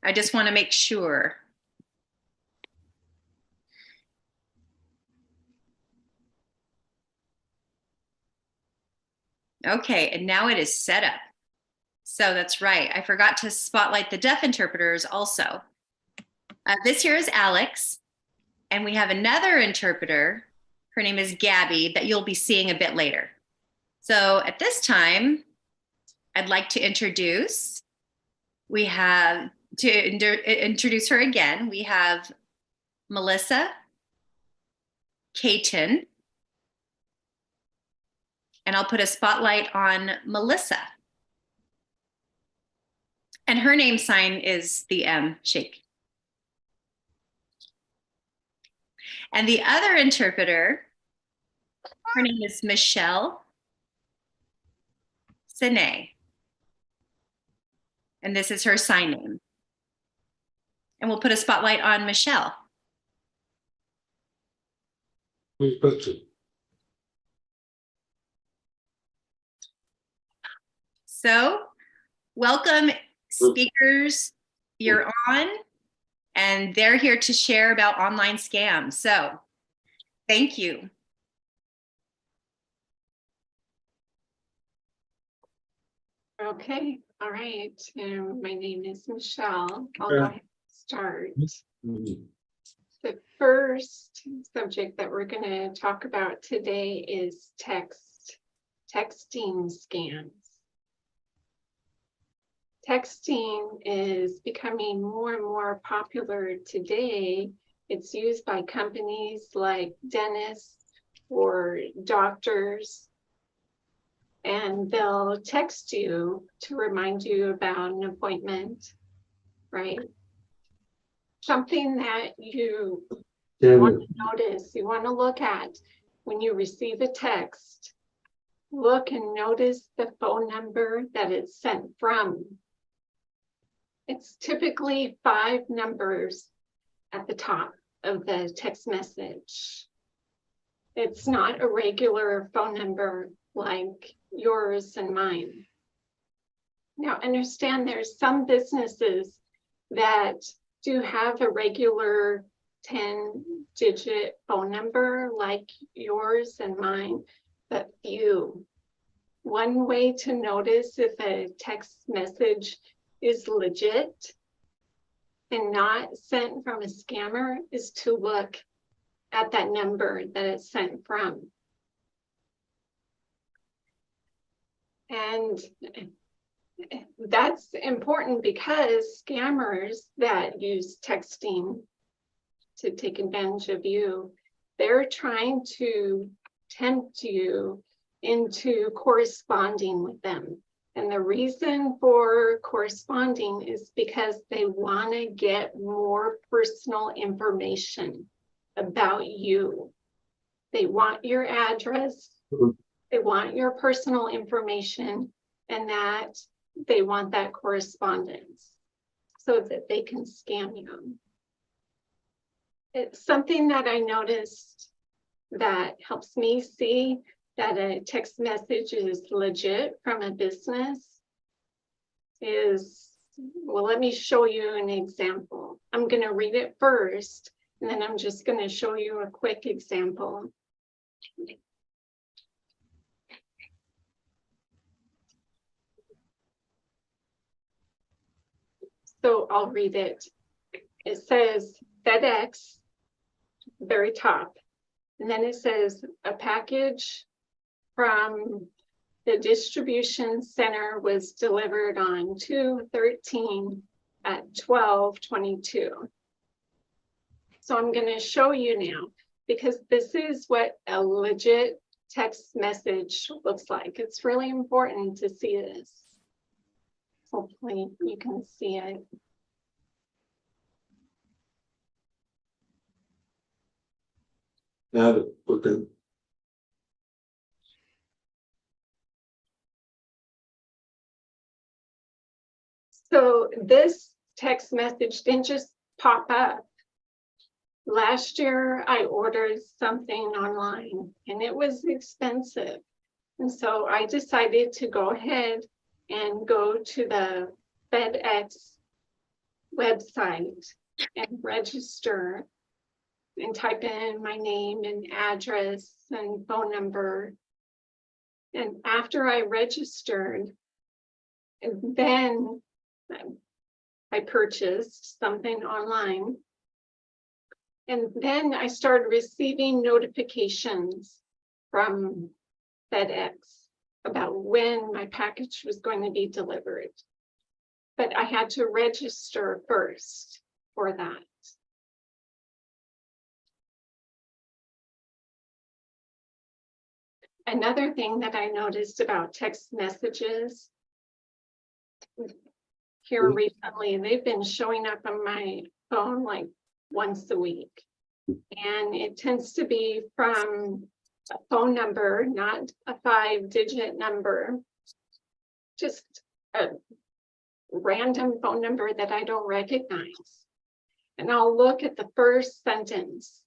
I just want to make sure. Okay, and now it is set up. So that's right. I forgot to spotlight the deaf interpreters also. This here is Alex, and we have another interpreter. Her name is Gabby that you'll be seeing a bit later. So at this time, I'd like to introduce, introduce her again, we have Melissa, Katen, and I'll put a spotlight on Melissa. And her name sign is the M shake. And the other interpreter, her name is Michelle Sine. And this is her sign name. And we'll put a spotlight on Michelle. So, welcome speakers. You're on, and they're here to share about online scams. So, thank you. Okay, all right. My name is Michelle. I'll go ahead and start. The first subject that we're going to talk about today is texting scams. Texting is becoming more and more popular today. It's used by companies like dentists or doctors, and they'll text you to remind you about an appointment, right? Something that you want to notice, you want to look at when you receive a text, look and notice the phone number that it's sent from. It's typically 5 numbers at the top of the text message. It's not a regular phone number like yours and mine. Now, understand there's some businesses that do have a regular 10-digit phone number like yours and mine, but few. One way to notice if a text message is legit and not sent from a scammer is to look at that number that it's sent from. And that's important because scammers that use texting to take advantage of you, they're trying to tempt you into corresponding with them. And the reason for corresponding is because they want to get more personal information about you. They want your address, they want your personal information, and that they want that correspondence so that they can scam you. It's something that I noticed that helps me see that a text message is legit from a business is, well, let me show you an example. I'm going to read it first, and then I'm just going to show you a quick example. So I'll read it. It says FedEx, very top. And then it says a package from the distribution center was delivered on 2/13 at 12:22. So I'm going to show you now, because this is what a legit text message looks like. It's really important to see this. Hopefully you can see it. Now, okay. So this text message didn't just pop up. Last year, I ordered something online and it was expensive. And so I decided to go ahead and go to the FedEx website and register and type in my name and address and phone number. And after I registered, and then I purchased something online. And then I started receiving notifications from FedEx about when my package was going to be delivered. But I had to register first for that. Another thing that I noticed about text messages here recently, they've been showing up on my phone like once a week. And it tends to be from a phone number, not a 5-digit number, just a random phone number that I don't recognize. And I'll look at the first sentence.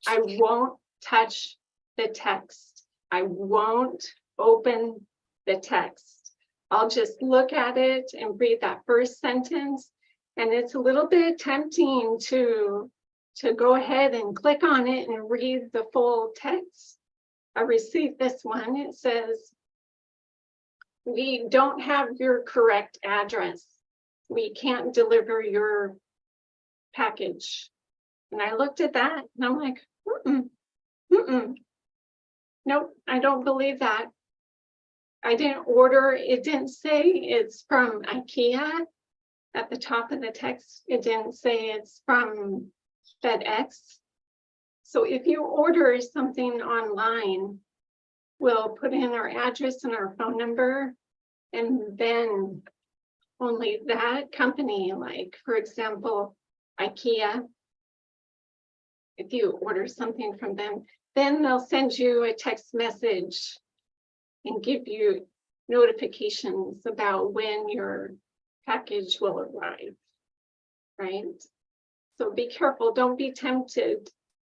I won't touch the text. I won't open the text. I'll just look at it and read that first sentence. And it's a little bit tempting to go ahead and click on it and read the full text. I received this one. It says, we don't have your correct address. We can't deliver your package. And I looked at that and I'm like, nope, I don't believe that. I didn't order, it didn't say it's from IKEA at the top of the text. It didn't say it's from FedEx. So if you order something online, we'll put in our address and our phone number, and then only that company, like for example, IKEA, if you order something from them, then they'll send you a text message and give you notifications about when your package will arrive, right? So be careful, don't be tempted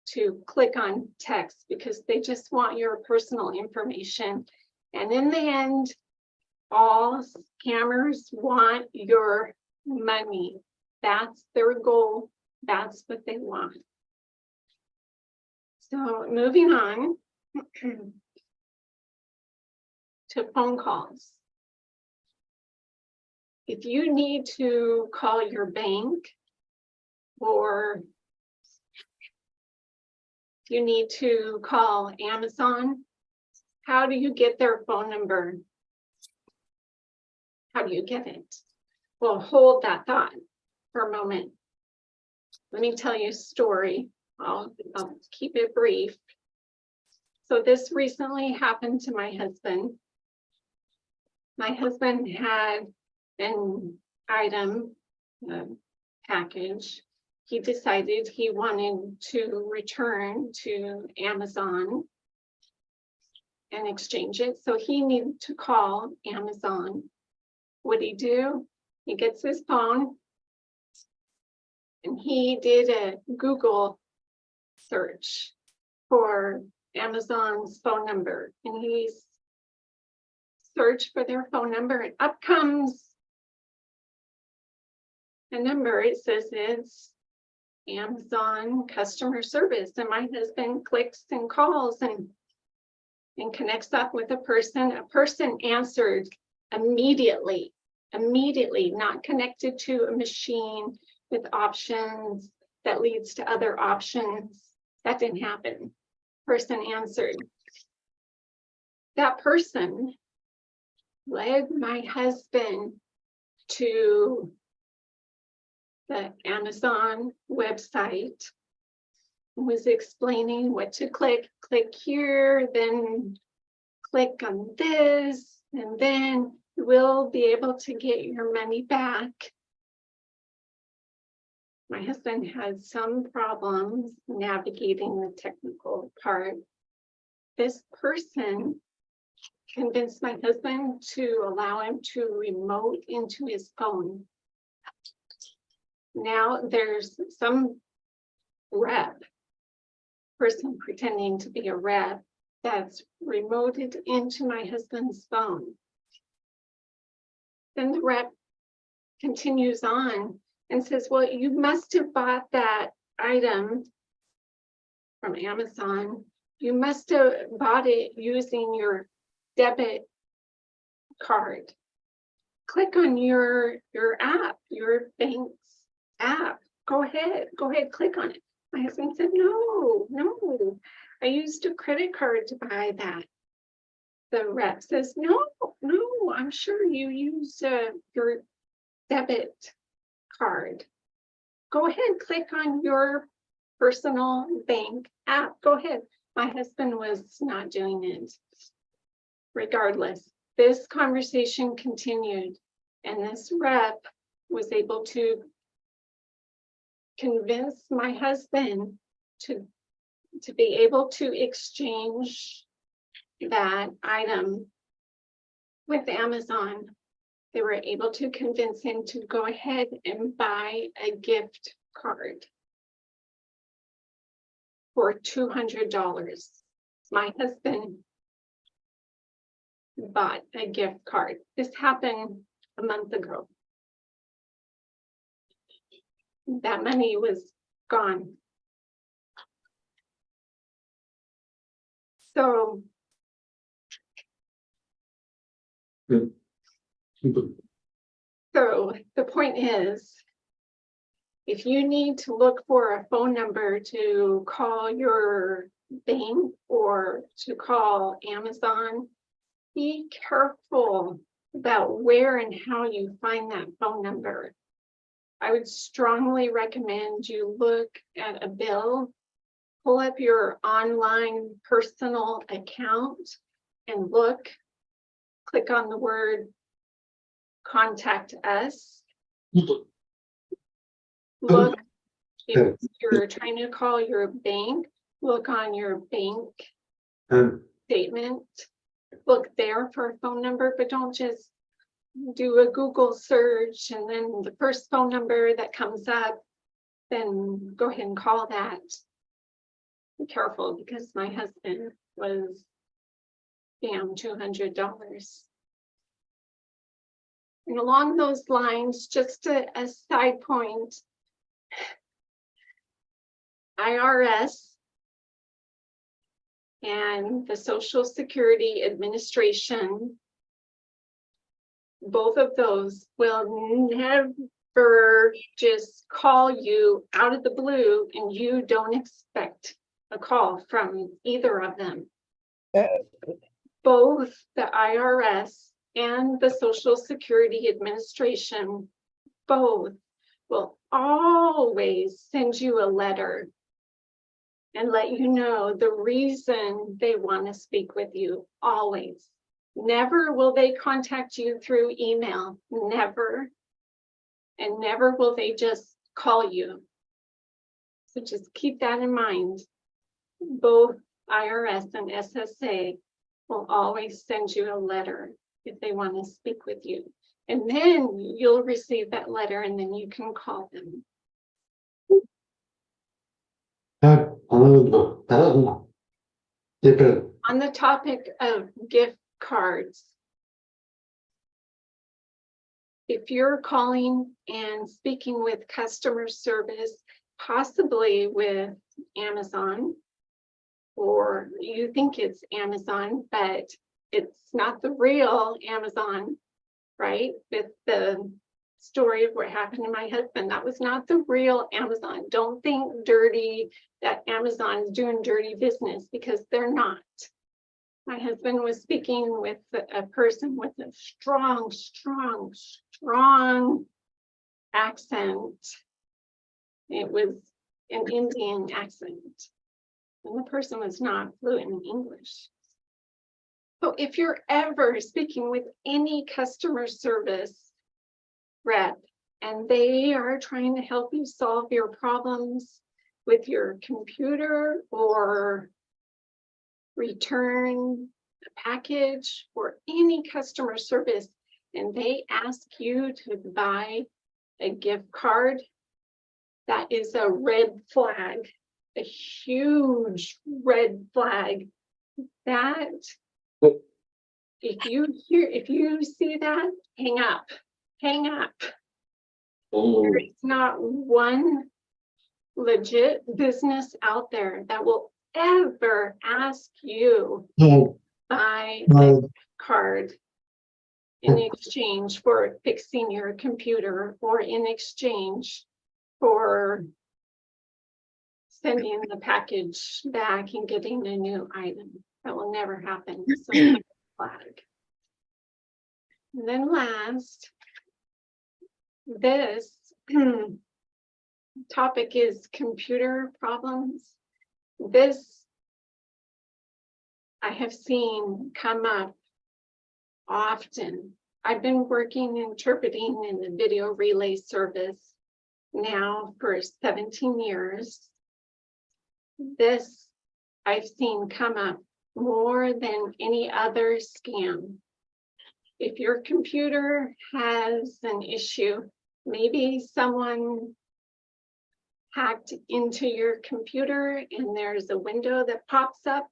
to click on text because they just want your personal information. And in the end, all scammers want your money. That's their goal. That's what they want. So moving on to phone calls. If you need to call your bank, or you need to call Amazon, how do you get their phone number? How do you get it? Well, hold that thought for a moment. Let me tell you a story. I'll keep it brief. So this recently happened to my husband. My husband had an item, a package. He decided he wanted to return to Amazon and exchange it. So he needed to call Amazon. What'd he do? He gets his phone and he did a Google search for Amazon's phone number. And he's searched for their phone number and up comes a number. It says it's Amazon customer service. And my husband clicks and calls and connects up with a person. A person answered immediately, not connected to a machine with options that leads to other options. That didn't happen. Person answered. That person led my husband to the Amazon website, was explaining what to click here, then click on this, and then we'll be able to get your money back. My husband had some problems navigating the technical part. This person convinced my husband to allow him to remote into his phone. Now there's some person pretending to be a rep that's remoted into my husband's phone. Then the rep continues on and says, well, you must have bought that item from Amazon. You must have bought it using your debit card. Click on your app, your bank's app. Go ahead, click on it. My husband said, no, I used a credit card to buy that. The rep says, no, I'm sure you use your debit card. Go ahead, click on your personal bank app. Go ahead. My husband was not doing it. Regardless, this conversation continued, and this rep was able to convince my husband to be able to exchange that item with Amazon. They were able to convince him to go ahead and buy a gift card for $200. My husband bought a gift card. This happened a month ago. That money was gone. So the point is, if you need to look for a phone number to call your bank or to call Amazon, be careful about where and how you find that phone number. I would strongly recommend you look at a bill, pull up your online personal account and look, click on the word contact us. Look, if you're trying to call your bank, look on your bank statement. Look there for a phone number, but don't just do a Google search and then the first phone number that comes up, then go ahead and call that. Be careful, because my husband was scammed $200. And along those lines, just a side point, IRS and the Social Security Administration, both of those will never just call you out of the blue and you don't expect a call from either of them. Both the IRS and the Social Security Administration, both will always send you a letter and let you know the reason they want to speak with you, always. Never will they contact you through email, never. And never will they just call you. So just keep that in mind. Both IRS and SSA will always send you a letter if they want to speak with you. And then you'll receive that letter and then you can call them. On the topic of gift cards, if you're calling and speaking with customer service, possibly with Amazon, or you think it's Amazon, but it's not the real Amazon, right? With the story of what happened to my husband, that was not the real Amazon. Don't think dirty that Amazon is doing dirty business, because they're not. My husband was speaking with a person with a strong accent. It was an Indian accent, and the person was not fluent in English. So if you're ever speaking with any customer service rep and they are trying to help you solve your problems with your computer or return a package or any customer service, and they ask you to buy a gift card, that is a red flag, a huge red flag. That if you see that, hang up. There is not one legit business out there that will ever ask you to buy a card in exchange for fixing your computer or in exchange for sending the package back and getting a new item. That will never happen. So flag. And then last, this topic is computer problems. This I have seen come up often. I've been working interpreting in the video relay service now for 17 years. This I've seen come up more than any other scam. If your computer has an issue, maybe someone hacked into your computer and there's a window that pops up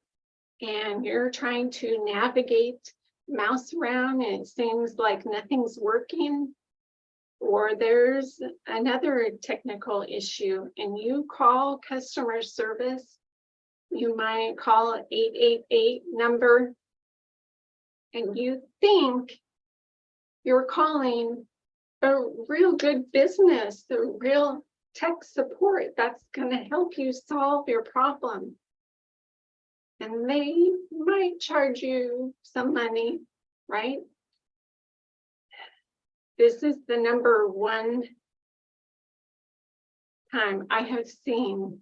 and you're trying to navigate, mouse around, and it seems like nothing's working, or there's another technical issue and you call customer service. You might call an 888 number and you think you're calling a real good business, the real tech support that's going to help you solve your problem. And they might charge you some money, right? This is the number one time I have seen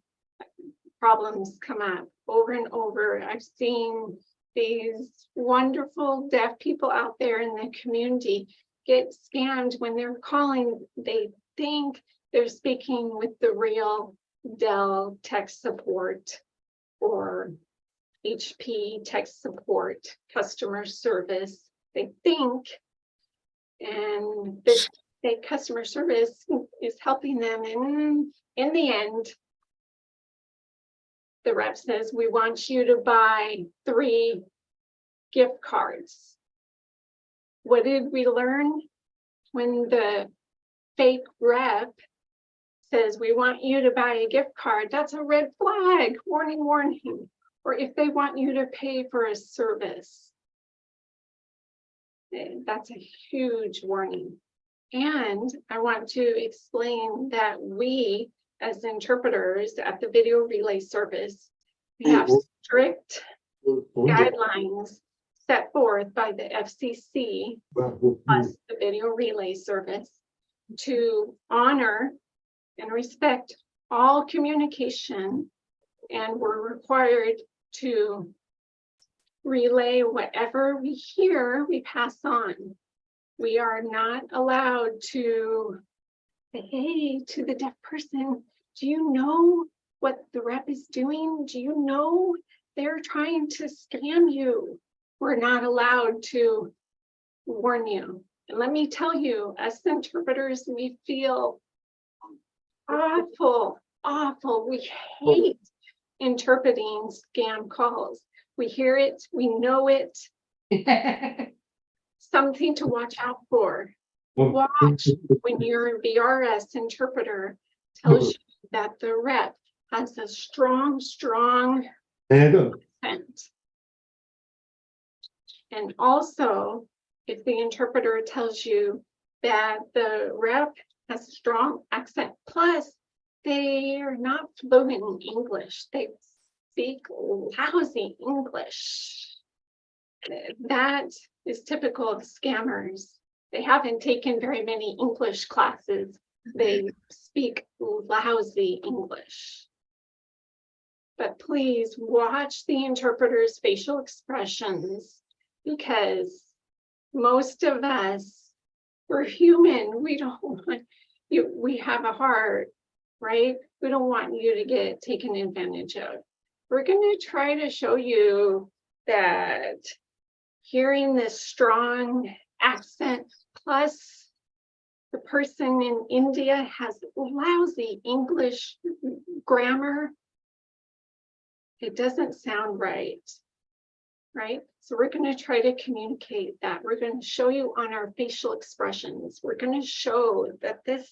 problems come up over and over. I've seen these wonderful deaf people out there in the community get scammed when they're calling. They think they're speaking with the real Dell tech support or HP tech support customer service. They think, and the customer service is helping them, and in the end, the rep says, we want you to buy 3 gift cards. What did we learn when the fake rep says, we want you to buy a gift card? That's a red flag, warning, warning. Or if they want you to pay for a service, that's a huge warning. And I want to explain that we, as interpreters at the video relay service, we have strict guidelines set forth by the FCC plus the video relay service to honor and respect all communication, and we're required to relay whatever we hear, we pass on. We are not allowed to say, hey, to the deaf person, do you know what the rep is doing? Do you know they're trying to scam you? We're not allowed to warn you. And let me tell you, as interpreters, we feel awful, awful. We hate interpreting scam calls. We hear it, we know it. Something to watch out for. Watch when your VRS interpreter tells you that the rep has a strong accent. And also, if the interpreter tells you that the rep has a strong accent, plus they are not fluent in English, they speak lousy English. That is typical of scammers. They haven't taken very many English classes. They speak lousy English. But please watch the interpreter's facial expressions, because most of us, we're human. We don't want you, we have a heart, right? We don't want you to get taken advantage of. We're going to try to show you that hearing this strong accent, plus the person in India has lousy English grammar, it doesn't sound right, right? So we're going to try to communicate that. We're going to show you on our facial expressions. We're going to show that this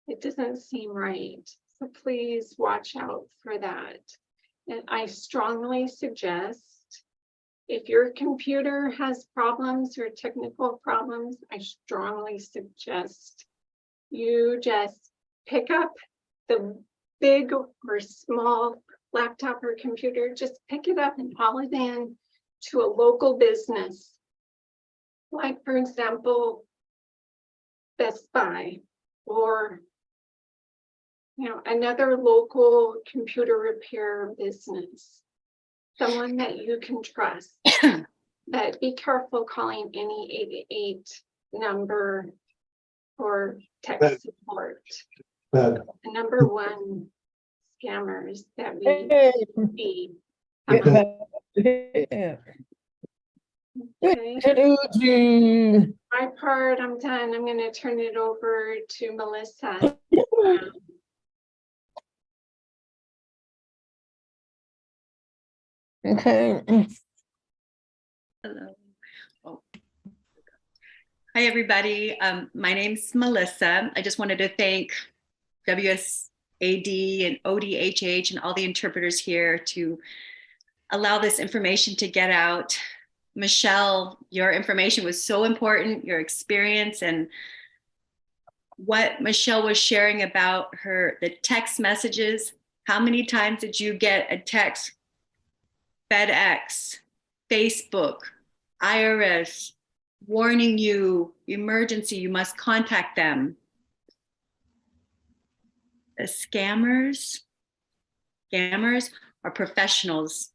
It doesn't seem right. So please watch out for that. And I strongly suggest, if your computer has problems or technical problems, I strongly suggest you just pick up the big or small laptop or computer, just pick it up and haul it in to a local business. Like, for example, Best Buy, or another local computer repair business, someone that you can trust. But be careful calling any 888 number for tech support. The number one scammers that we see. Okay. My part, I'm done. I'm going to turn it over to Melissa. Okay. Hello. Oh. Hi, everybody. My name's Melissa. I just wanted to thank WSAD and ODHH and all the interpreters here to allow this information to get out. Michelle, your information was so important, your experience and what Michelle was sharing about the text messages. How many times did you get a text? FedEx, Facebook, IRS, warning you, emergency, you must contact them. The scammers are professionals.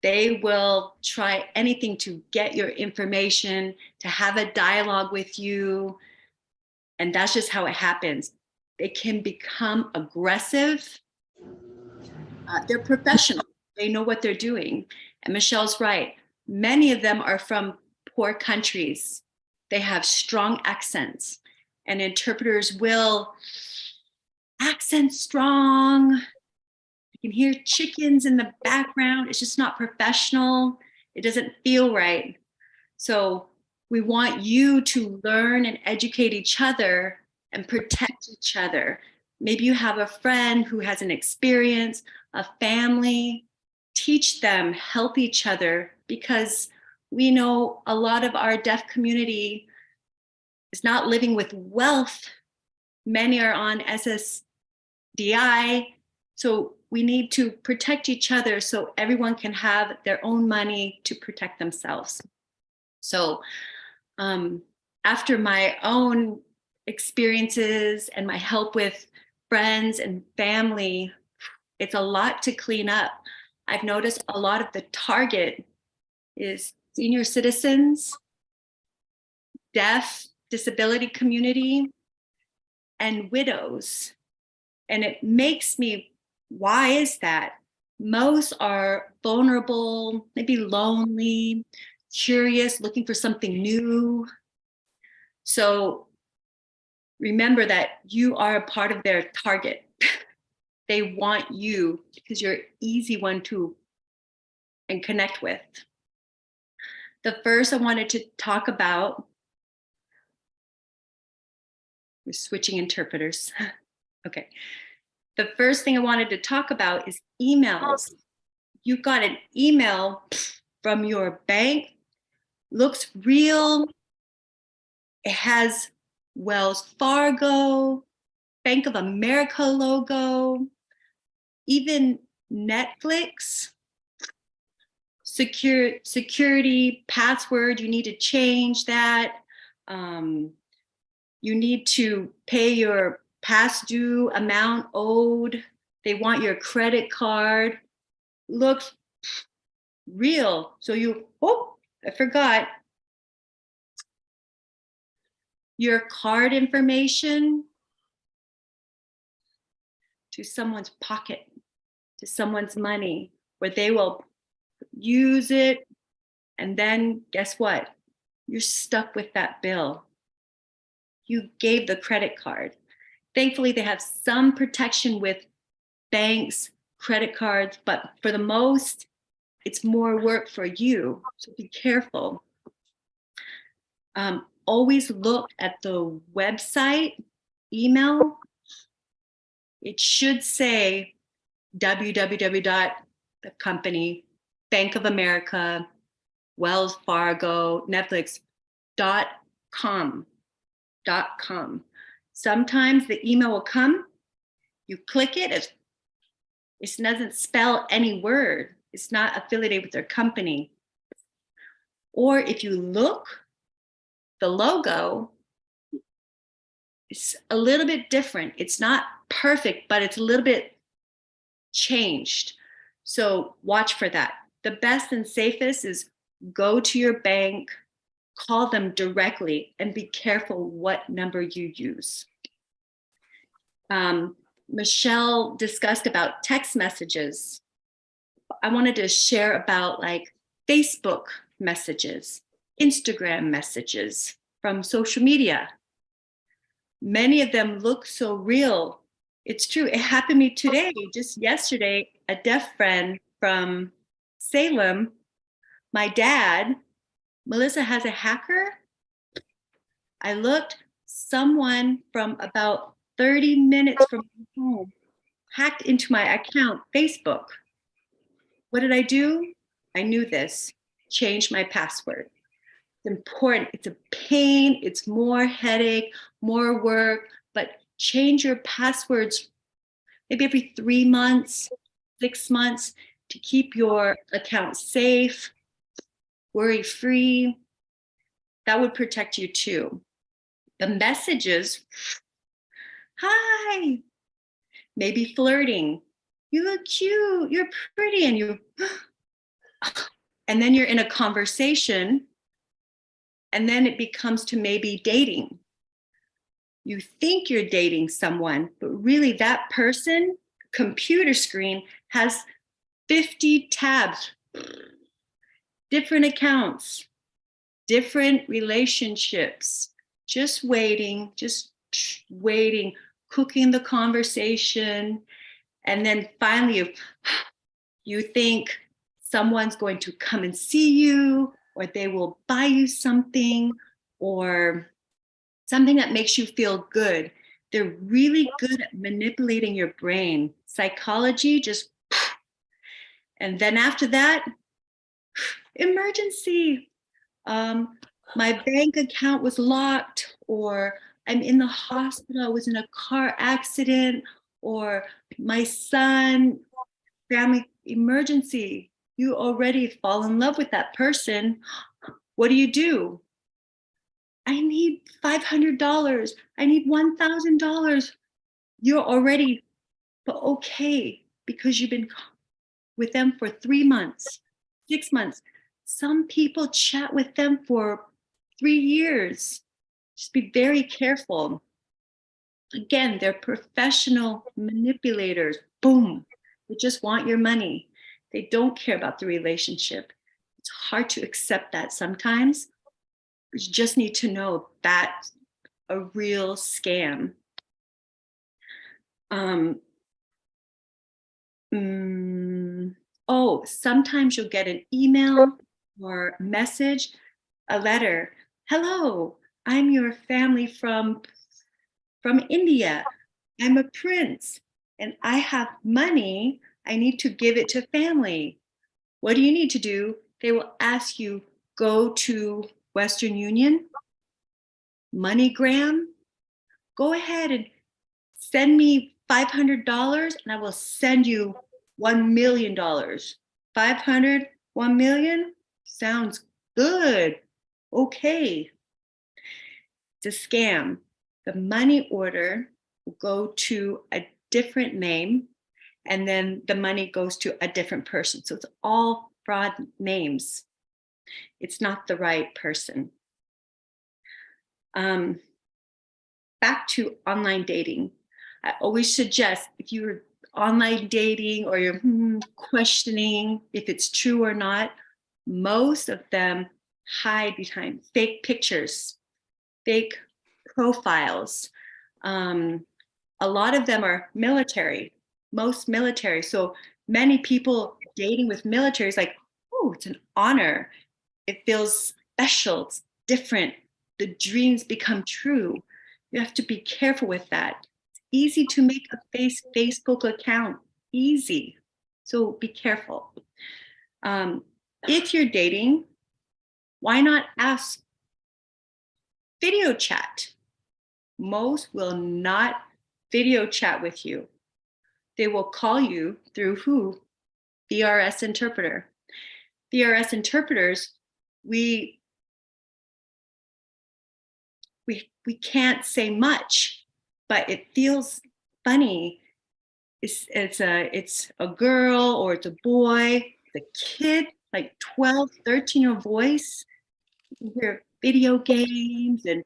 They will try anything to get your information, to have a dialogue with you. And that's just how it happens. They can become aggressive. They're professional. They know what they're doing. And Michelle's right. Many of them are from poor countries. They have strong accents, and interpreters will accent strong. You can hear chickens in the background. It's just not professional. It doesn't feel right. So we want you to learn and educate each other and protect each other. Maybe you have a friend who has an experience, a family. Teach them, help each other, because we know a lot of our deaf community is not living with wealth. Many are on SSDI. So we need to protect each other so everyone can have their own money to protect themselves. So after my own experiences and my help with friends and family, it's a lot to clean up. I've noticed a lot of the target is senior citizens, deaf, disability community, and widows. And it makes me, why is that? Most are vulnerable, maybe lonely, curious, looking for something new. So remember that you are a part of their target. They want you because you're an easy one to and connect with. The first I wanted to talk about, we're switching interpreters. Okay. The first thing I wanted to talk about is emails. You got an email from your bank, looks real. It has Wells Fargo, Bank of America logo, even Netflix, security password, you need to change that. You need to pay your past due amount owed. They want your credit card. Looks real. So I forgot. Your card information to someone's pocket, to someone's money, where they will use it. And then guess what? You're stuck with that bill. You gave the credit card. Thankfully, they have some protection with banks, credit cards, but for the most, it's more work for you. So be careful. Always look at the website, email. it should say www. The company, Bank of America, Wells Fargo, Netflix, .com. Sometimes the email will come, you click it, it doesn't spell any word. It's not affiliated with their company. Or if you look, the logo is a little bit different. It's not perfect, but it's a little bit changed. So watch for that. The best and safest is go to your bank, call them directly, and be careful what number you use. Michelle discussed about text messages. I wanted to share about like Facebook messages, Instagram messages from social media. Many of them look so real. It's true. It happened to me today, just yesterday, a deaf friend from Salem, my dad, Melissa has a hacker. I looked, someone from about 30 minutes from home hacked into my account, Facebook. What did I do? I knew this, changed my password. It's important, it's a pain, it's more headache, more work, but change your passwords maybe every 3 months, 6 months to keep your account safe, worry-free. That would protect you too. The messages, hi, maybe flirting. You look cute, you're pretty, and then you're in a conversation, and then it becomes to maybe dating. You think you're dating someone, but really that person, computer screen, has 50 tabs, different accounts, different relationships, just waiting, cooking the conversation. And then finally, you think someone's going to come and see you, or they will buy you something, or something that makes you feel good. They're really good at manipulating your brain. Psychology, just, and then after that, emergency. My bank account was locked, or I'm in the hospital, I was in a car accident, or my son, family emergency. You already fall in love with that person. What do? I need $500. I need $1,000. You're already okay because you've been with them for 3 months, 6 months. Some people chat with them for 3 years. Just be very careful. Again, they're professional manipulators. Boom. They just want your money. They don't care about the relationship. It's hard to accept that sometimes. You just need to know that's a real scam. Sometimes you'll get an email or message, a letter. Hello, I'm your family from India. I'm a prince and I have money. I need to give it to family. What do you need to do? They will ask you, go to Western Union, MoneyGram, go ahead and send me $500 and I will send you $1 million. 500, 1 million? Sounds good. Okay. It's a scam. The money order will go to a different name and then the money goes to a different person. So it's all fraud names. It's not the right person. Back to online dating. I always suggest if you're online dating or you're questioning if it's true or not, most of them hide behind fake pictures, fake profiles. A lot of them are military, most military. So many people dating with military is like, oh, it's an honor. It feels special, it's different. The dreams become true. You have to be careful with that. It's easy to make a Facebook account, easy. So be careful. If you're dating, why not ask video chat? Most will not video chat with you. They will call you through who? VRS interpreter. VRS interpreters, we can't say much, but it feels funny. It's a girl or it's a boy, the kid, like 12, 13-year-old voice. You hear video games and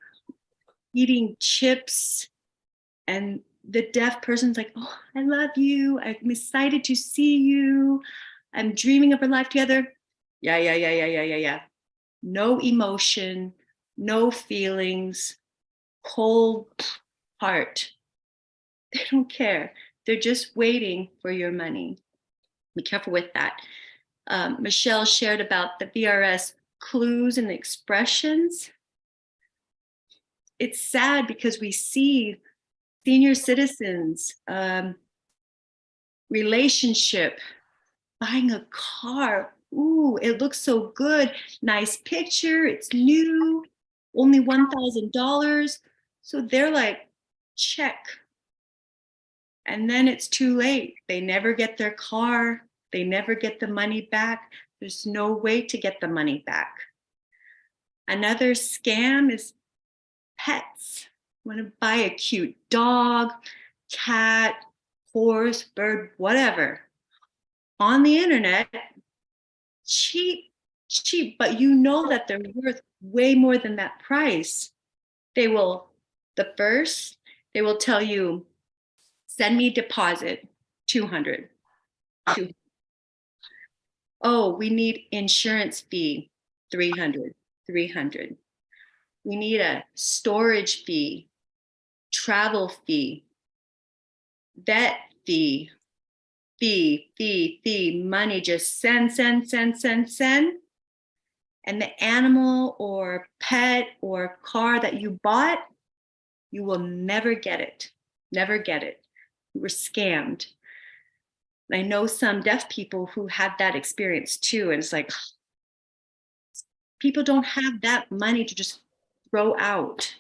eating chips, and the deaf person's like, oh, I love you. I'm excited to see you. I'm dreaming of our life together. Yeah. No emotion, no feelings, cold heart. They don't care. They're just waiting for your money. Be careful with that. Michelle shared about the VRS clues and expressions. It's sad because we see senior citizens, relationship, buying a car. Ooh, it looks so good. Nice picture. It's new. Only $1,000. So they're like, check. And then it's too late. They never get their car. They never get the money back. There's no way to get the money back. Another scam is pets. You want to buy a cute dog, cat, horse, bird, whatever. On the internet, cheap, but you know that they're worth way more than that price. They will tell you, send me deposit, 200. Oh, we need insurance fee, 300. We need a storage fee, travel fee, vet fee, money, just send. And the animal or pet or car that you bought, you will never get it. Never get it. You were scammed. I know some deaf people who had that experience too. And it's like, people don't have that money to just throw out.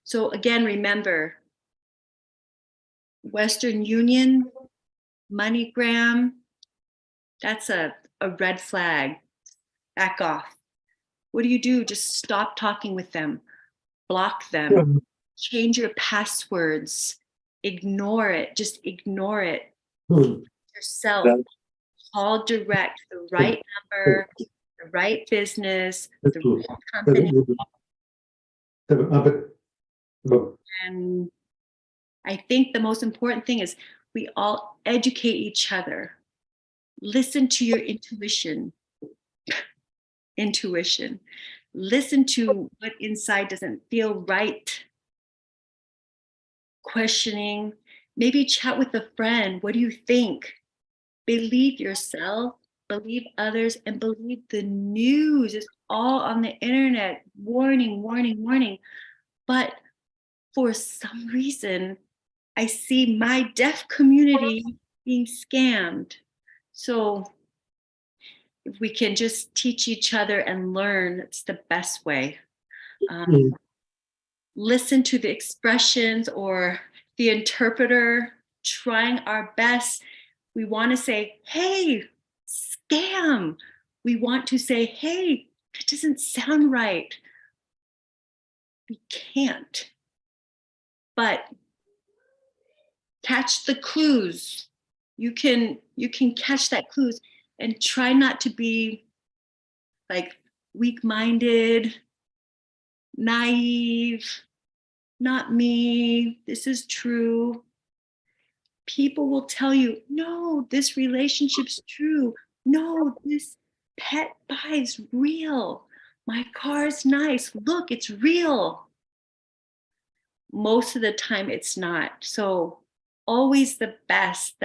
So again, remember, Western Union, MoneyGram, that's a red flag. Back off. What do? Just stop talking with them. Block them. Change your passwords. Ignore it. Just ignore it. Yourself. Call direct, the right number, the right business, the right company. And I think the most important thing is we all educate each other. Listen to your intuition. Listen to what inside doesn't feel right. Questioning. Maybe chat with a friend. What do you think? Believe yourself, believe others, and believe the news. It's all on the internet. Warning. But for some reason, I see my deaf community being scammed. So if we can just teach each other and learn, it's the best way. Listen to the expressions or the interpreter, trying our best. We want to say, hey, scam. We want to say, hey, that doesn't sound right. We can't. But catch the clues. You can catch that clues and try not to be like weak-minded, naive, not me, this is true. People will tell you, no, this relationship's true. No, this pet buy is real. My car's nice. Look, it's real. Most of the time it's not. So always the best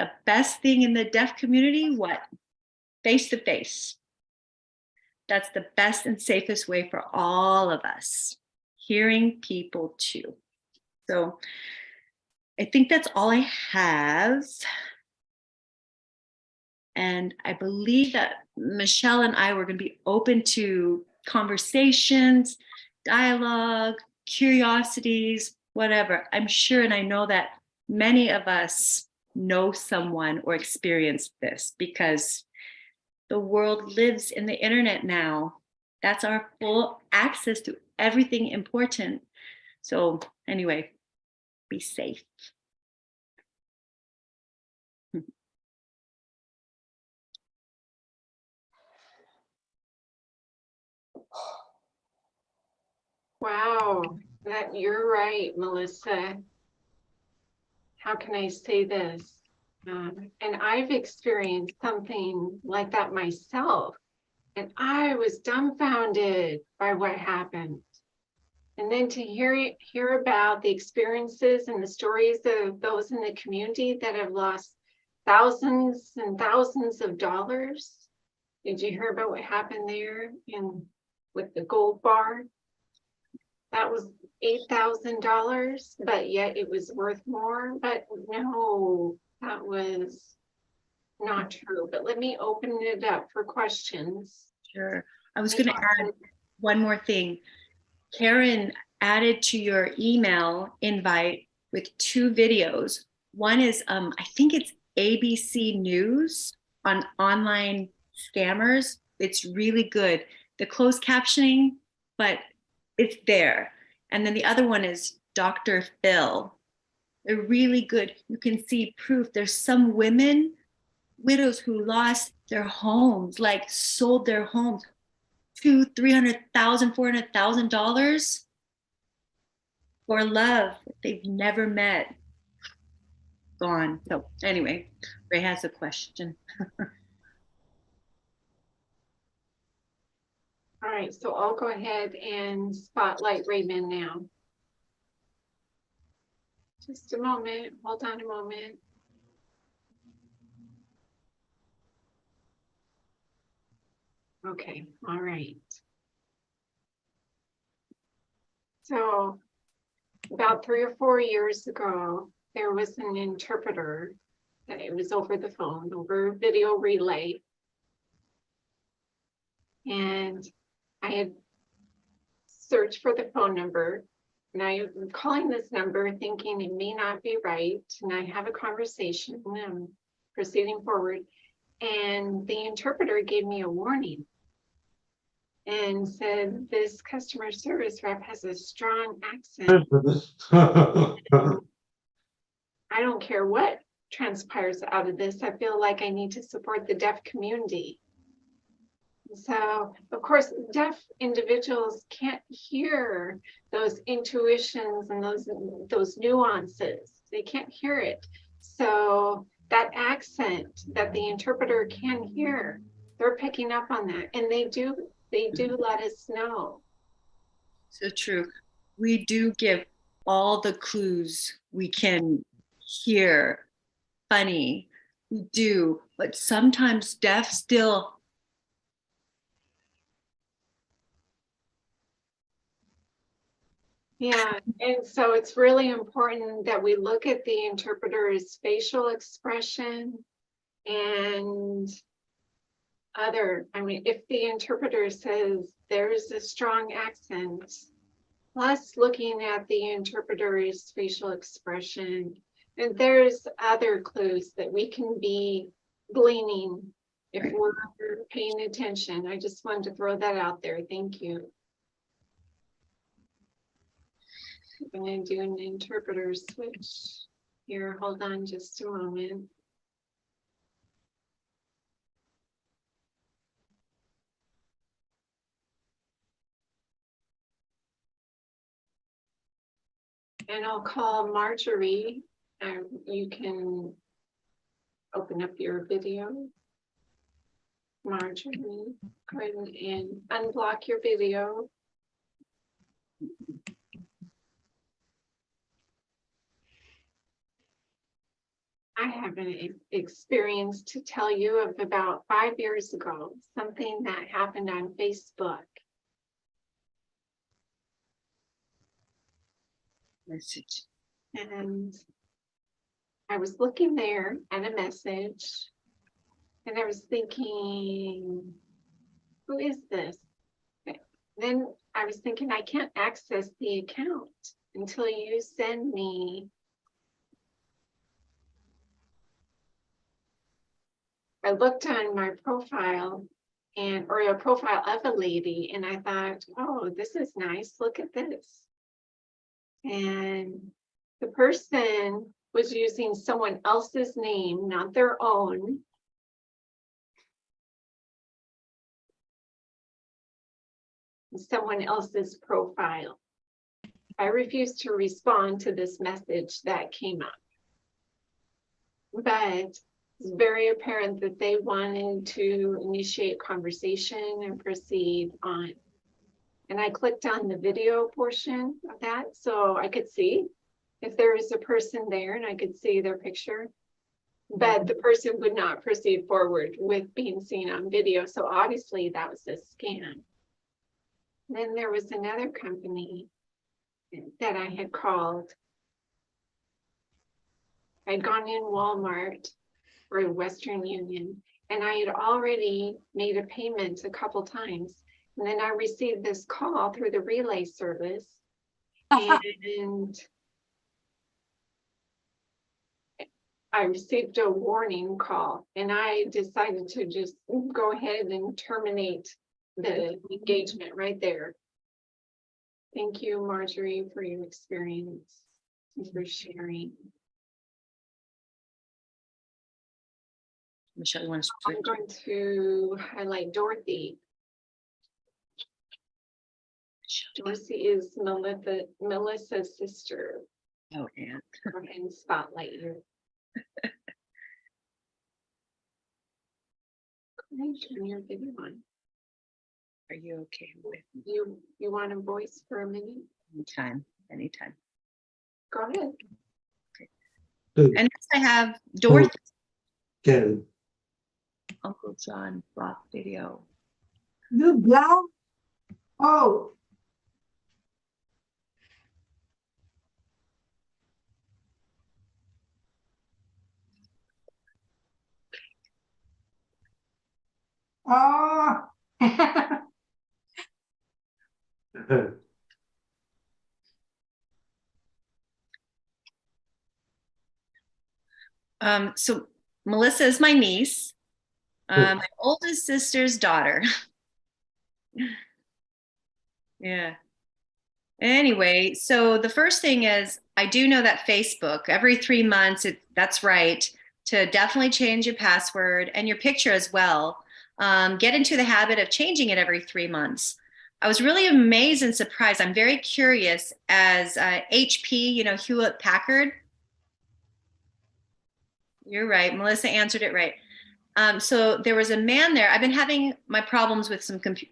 thing in the deaf community, what? Face to face. That's the best and safest way for all of us. Hearing people too. So I think that's all I have. And I believe that Michelle and I were going to be open to conversations, dialogue, curiosities, whatever. I'm sure, and I know that many of us know someone or experienced this because the world lives in the internet now. That's our full access to everything important. So, anyway, be safe. Wow, that you're right, Melissa. How can I say this? And I've experienced something like that myself, and I was dumbfounded by what happened. And then to hear about the experiences and the stories of those in the community that have lost thousands and thousands of dollars. Did you hear about what happened there with the gold bar? That was $8,000, but yet it was worth more. But no, that was not true. But let me open it up for questions. Sure. I was going to add one more thing. Karen added to your email invite with 2 videos. One is, I think it's ABC News on online scammers. It's really good. The closed captioning, but it's there. And then the other one is Dr. Phil. They're really good. You can see proof. There's some widows who lost their homes, like sold their homes, $200,000, $300,000, $400,000 for love they've never met. Gone. So anyway, Ray has a question. All right, so I'll go ahead and spotlight Raymond now. Just a moment, hold on a moment. Okay, all right. So about 3 or 4 years ago, there was an interpreter. It was over the phone, over video relay. And I had searched for the phone number. And I'm calling this number thinking it may not be right. And I have a conversation and I'm proceeding forward. And the interpreter gave me a warning and said, this customer service rep has a strong accent. I don't care what transpires out of this. I feel like I need to support the deaf community. So, of course, deaf individuals can't hear those intuitions and those nuances. They can't hear it. So that accent that the interpreter can hear, they're picking up on that, and they do let us know. So true. We do give all the clues we can hear. Funny. We do, but sometimes deaf still. Yeah, and so it's really important that we look at the interpreter's facial expression and if the interpreter says there's a strong accent, plus looking at the interpreter's facial expression, and there's other clues that we can be gleaning if we're paying attention. I just wanted to throw that out there. Thank you. I'm going to do an interpreter switch here. Hold on just a moment. And I'll call Marjorie. You can open up your video. Marjorie, go ahead and unblock your video. I have an experience to tell you of about 5 years ago, something that happened on Facebook. Message. And I was looking there at a message, and I was thinking, who is this? Then I was thinking, I can't access the account until you send me. I looked on my profile or a profile of a lady, and I thought, oh, this is nice. Look at this. And the person was using someone else's name, not their own. Someone else's profile. I refused to respond to this message that came up. But it's very apparent that they wanted to initiate conversation and proceed on. And I clicked on the video portion of that so I could see if there was a person there and I could see their picture. But the person would not proceed forward with being seen on video. So obviously that was a scam. Then there was another company that I had called. I'd gone in Walmart or Western Union, and I had already made a payment a couple times. And then I received this call through the relay service, and I received a warning call, and I decided to just go ahead and terminate the engagement right there. Thank you, Marjorie, for your experience and for sharing. Michelle, you want to I'm going to highlight Dorothy. Dorothy is Melissa's sister. Oh, Aunt. Go ahead and spotlight you. Go ahead and turn your video on. Are you okay with You want a voice for a minute? anytime? Go ahead. And next I have Dorothy. Ken. Uncle John block video. You block? Oh. Ah. So Melissa is my niece, my oldest sister's daughter. Yeah. Anyway, so the first thing is I do know that Facebook every 3 months, that's right, to definitely change your password and your picture as well. Get into the habit of changing it every 3 months. I was really amazed and surprised. I'm very curious as HP, Hewlett Packard. You're right. Melissa answered it right. So there was a man there. I've been having my problems with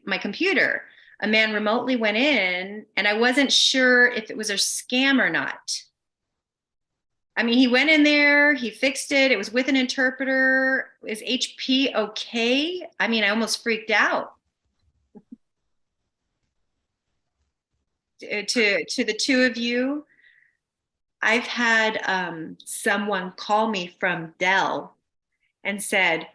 my computer. A man remotely went in, and I wasn't sure if it was a scam or not. I mean, he went in there, he fixed it. It was with an interpreter. Is HP okay? I mean, I almost freaked out. To the two of you, I've had someone call me from Dell and said,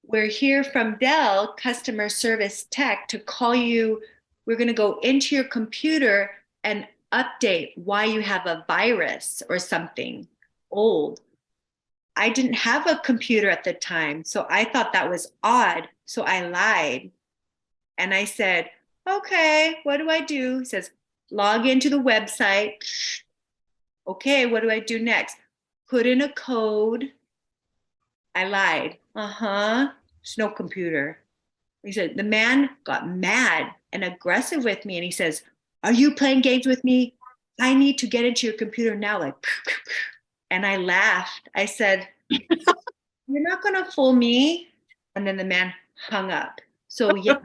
"We're here from Dell customer service tech to call you. We're going to go into your computer and update why you have a virus or something old." I didn't have a computer at the time, so I thought that was odd. So I lied. And I said, "Okay, what do I do?" He says, "Log into the website." Okay, what do I do next? Put in a code. I lied. There's no computer. He said, the man got mad and aggressive with me. And he says, "Are you playing games with me? I need to get into your computer now." Like, and I laughed. I said, "You're not going to fool me." And then the man hung up. So yeah,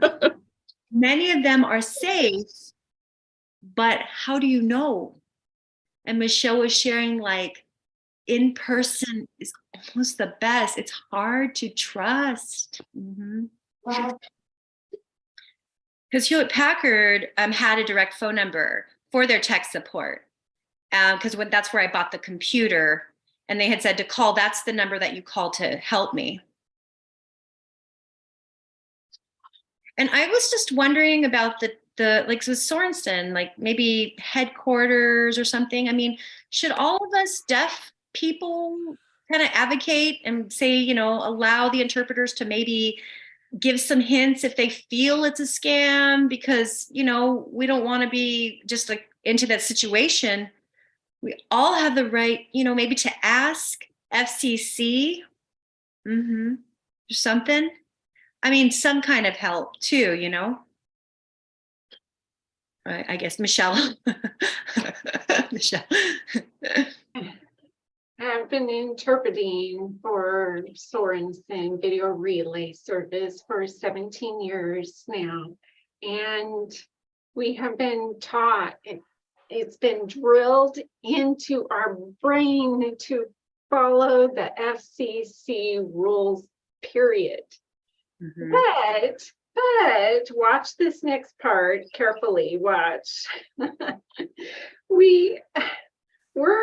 many of them are safe, but how do you know? And Michelle was sharing like in person is almost the best. It's hard to trust. Because Hewlett Packard had a direct phone number for their tech support. because when that's where I bought the computer, and they had said to call, that's the number that you call to help me. And I was just wondering about the like with Sorensen, like maybe headquarters or something. I mean, should all of us deaf people kind of advocate and say, you know, allow the interpreters to maybe give some hints if they feel it's a scam, because, you know, we don't want to be just like into that situation. We all have the right, you know, maybe to ask FCC or something. I mean, some kind of help too, you know. I guess Michelle. Michelle. I've been interpreting for Sorensen Video Relay Service for 17 years now. And we have been taught, it's been drilled into our brain to follow the FCC rules, period. But watch this next part carefully, watch. We're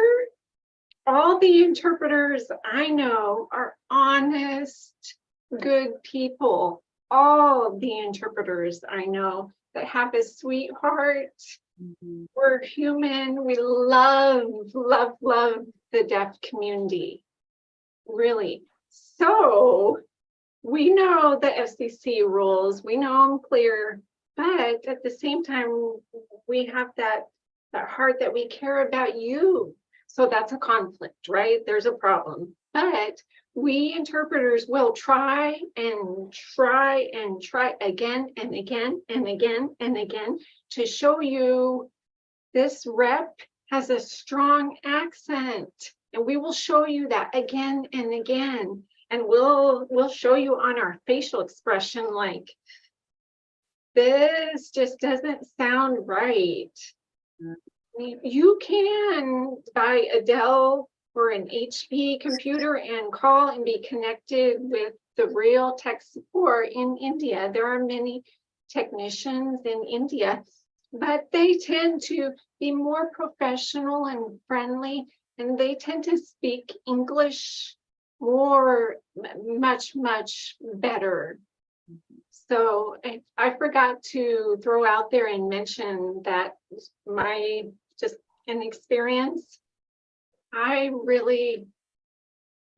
all the interpreters I know are honest, good people. All the interpreters I know that have a sweetheart. We're human. We love the deaf community. Really. So we know the FCC rules. We know them clear. But at the same time, we have that heart that we care about you. So that's a conflict, right? There's a problem. But we interpreters will try and try and try again and again and again and again to show you this rep has a strong accent. And we will show you that again and again. And we'll show you on our facial expression, like, this just doesn't sound right. You can buy a Dell or an HP computer and call and be connected with the real tech support in India. There are many technicians in India, but they tend to be more professional and friendly, and they tend to speak English much better. So I forgot to throw out there and mention that my just an experience, I really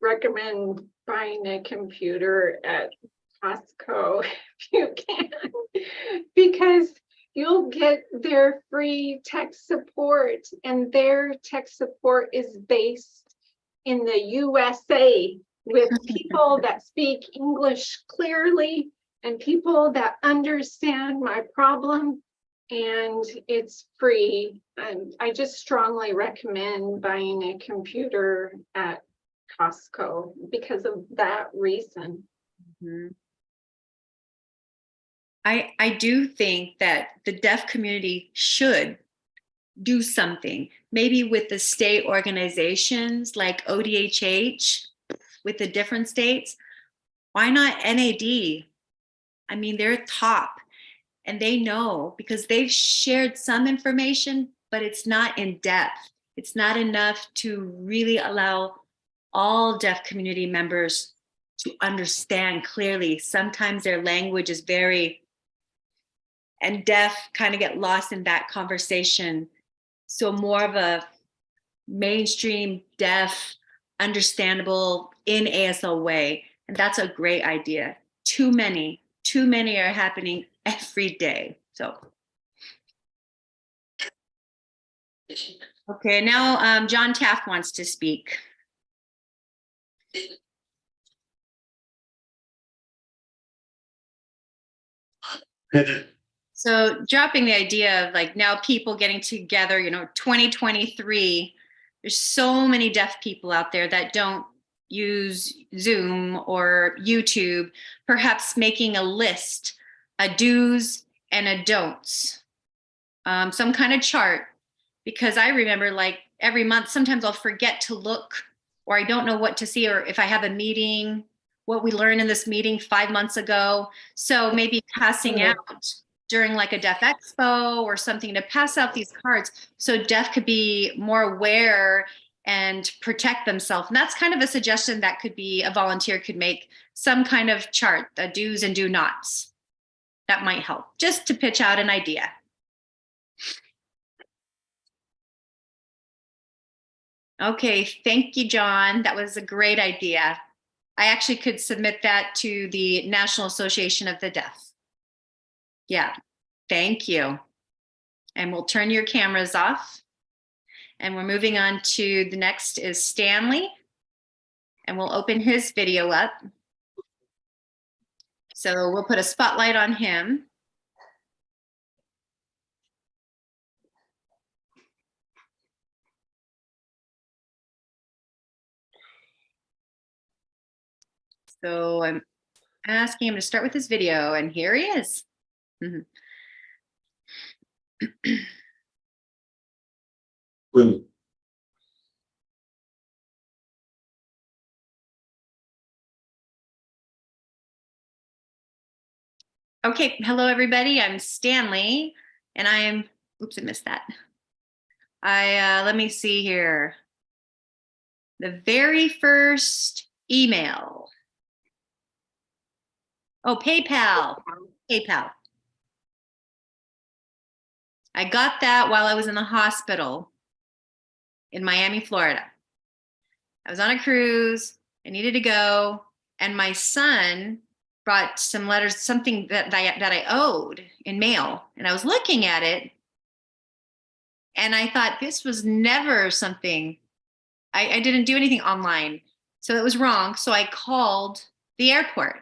recommend buying a computer at Costco if you can, because you'll get their free tech support, and their tech support is based in the USA with people that speak English clearly and people that understand my problem, and it's free. And I just strongly recommend buying a computer at Costco because of that reason. I do think that the deaf community should do something, maybe with the state organizations like ODHH with the different states. Why not NAD? I mean, they're top and they know, because they've shared some information, but it's not in depth. It's not enough to really allow all deaf community members to understand clearly. Sometimes their language is and deaf kind of get lost in that conversation. So more of a mainstream deaf, understandable in ASL way. And that's a great idea. Too many are happening every day. So, okay, now John Taft wants to speak. So dropping the idea of like now people getting together, 2023, there's so many deaf people out there that don't use Zoom or YouTube, perhaps making a list, a do's and a don'ts, some kind of chart, because I remember like every month, sometimes I'll forget to look, or I don't know what to see, or if I have a meeting, what we learned in this meeting 5 months ago. So maybe passing out during like a deaf expo or something to pass out these cards so deaf could be more aware and protect themselves. And that's kind of a suggestion that could be a volunteer could make, some kind of chart, the do's and do nots. That might help, just to pitch out an idea. Okay, thank you, John. That was a great idea. I actually could submit that to the National Association of the Deaf. Yeah, thank you. And we'll turn your cameras off. And we're moving on to the next is Stanley. And we'll open his video up. So we'll put a spotlight on him. So I'm asking him to start with his video, and here he is. Okay, hello everybody, I'm Stanley, and I am, oops, I missed that. Let me see here. The very first email. Oh, PayPal. I got that while I was in the hospital in Miami, Florida. I was on a cruise, I needed to go, and my son brought some letters, something that I owed in mail, and I was looking at it, and I thought this was never something, I didn't do anything online, so it was wrong, so I called the airport.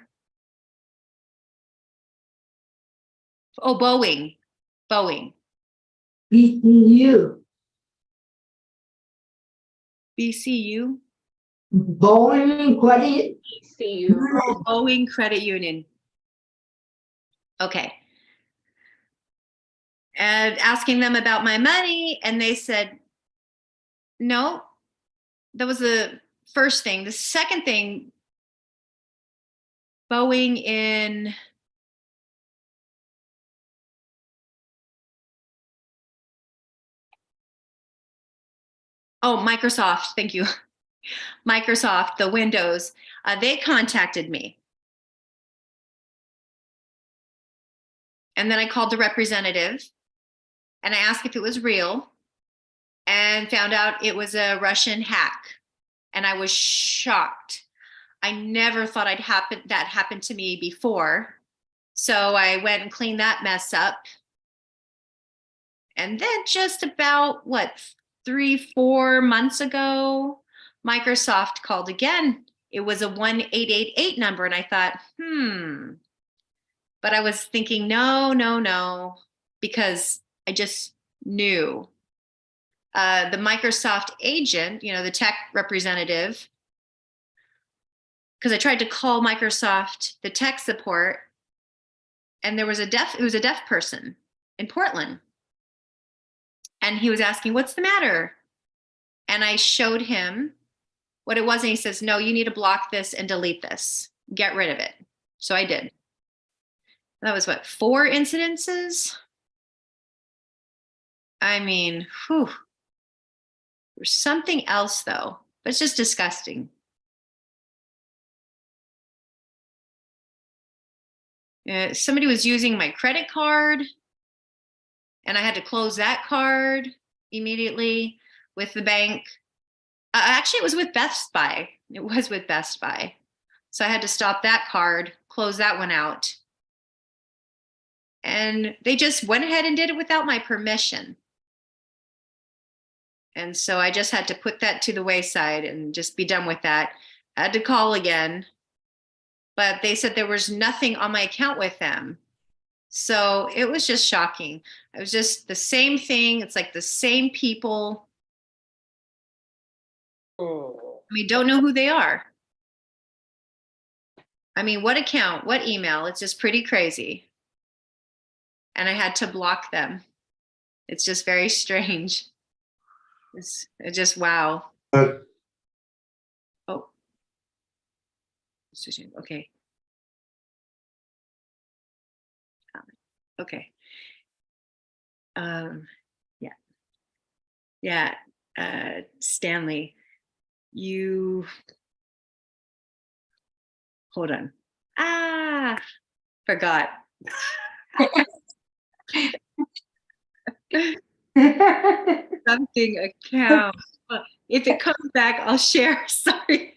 Oh, Boeing. BCU. BCU? Boeing Credit. See you. Oh, Boeing Credit Union. Okay. And asking them about my money, and they said, no. That was the first thing. The second thing, Boeing in, oh, Microsoft, thank you. Microsoft, the Windows, they contacted me. And then I called the representative and I asked if it was real and found out it was a Russian hack. And I was shocked. I never thought that happened to me before. So I went and cleaned that mess up. And then just about, 3-4 months ago, Microsoft called again. It was a 1888 number. And I thought, But I was thinking, no, because I just knew. The Microsoft agent, the tech representative, because I tried to call Microsoft, the tech support, and it was a deaf person in Portland. And he was asking, what's the matter? And I showed him what it was. And he says, no, you need to block this and delete this. Get rid of it. So I did. That was 4 incidences? I mean, whew. There's something else though, but it's just disgusting. Somebody was using my credit card and I had to close that card immediately with the bank. Actually, it was with Best Buy. So I had to stop that card, close that one out. And they just went ahead and did it without my permission. And so I just had to put that to the wayside and just be done with that. I had to call again, but they said there was nothing on my account with them. So it was just shocking. It was just the same thing. It's like the same people. We don't know who they are. I mean, what account, what email? It's just pretty crazy. And I had to block them. It's just very strange. It's just wow. Oh. Okay. Okay. Yeah. Yeah. Stanley, you hold on. Forgot. Something account. If it comes back, I'll share. Sorry.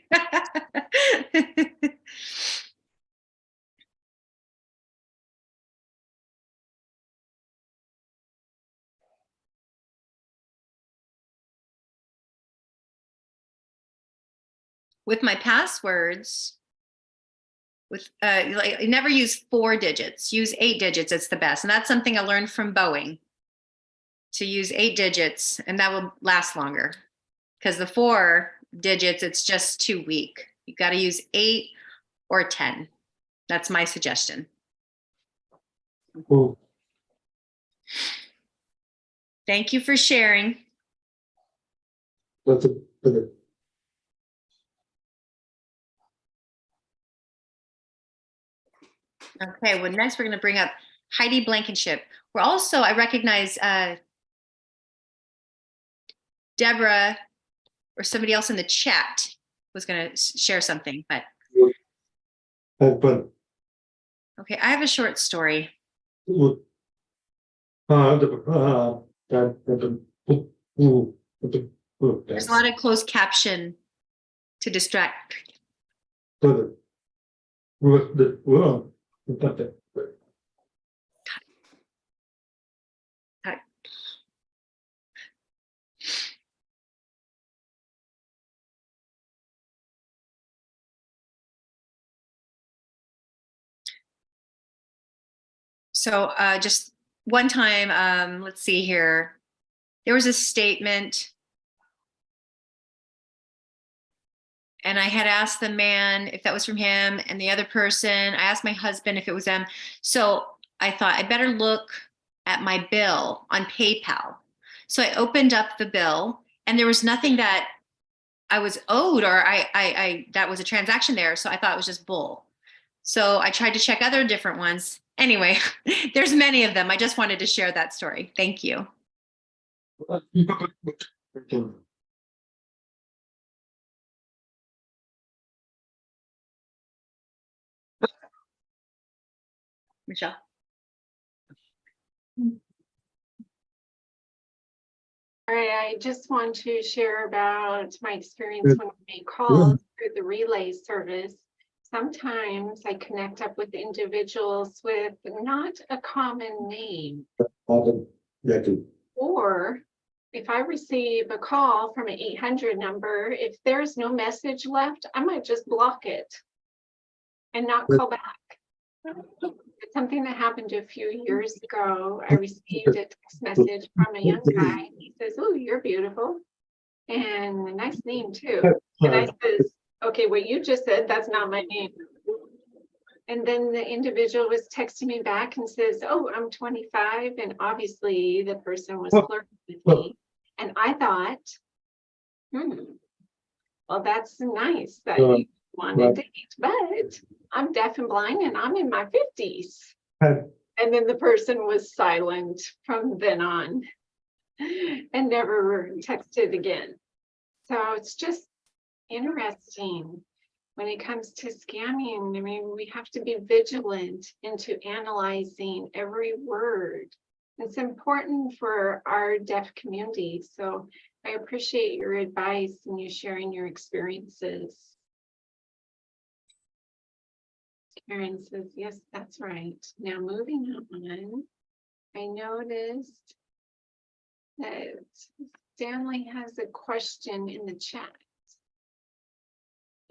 With my passwords, like, never use 4 digits. Use 8 digits. It's the best, and that's something I learned from Boeing. To use 8 digits, and that will last longer. Because the 4 digits, it's just too weak. You got to use 8 or 10. That's my suggestion. Cool. Thank you for sharing. That's a good. Okay, well, next we're going to bring up Heidi Blankenship. We're also, I recognize Deborah or somebody else in the chat was going to share something, but Have fun. okay, I have a short story. There's There's a lot of closed caption to distract. So just one time, let's see here. There was a statement, and I had asked the man if that was from him, and the other person, I asked my husband if it was them. So I thought I better look at my bill on PayPal. So I opened up the bill, and there was nothing that I was owed, or I that was a transaction there. So I thought it was just bull. So I tried to check other different ones. Anyway, there's many of them. I just wanted to share that story. Thank you. Michelle. All right, I just want to share about my experience when I make calls through the relay service. Sometimes I connect up with individuals with not a common name. Or if I receive a call from an 800 number, if there's no message left, I might just block it and not call back. It's something that happened a few years ago. I received a text message from a young guy. He says, "Oh, you're beautiful. And a nice name too." And I says, "Okay, what you just said, that's not my name." And then the individual was texting me back and says, "Oh, I'm 25." And obviously the person was flirting with me. And I thought, well, that's nice that you want to date, but I'm deaf and blind and I'm in my 50s. And then the person was silent from then on and never texted again. So it's just interesting when it comes to scamming. I mean, we have to be vigilant into analyzing every word. It's important for our deaf community. So I appreciate your advice and you sharing your experiences. Karen says, yes, that's right. Now moving on, I noticed that Stanley has a question in the chat.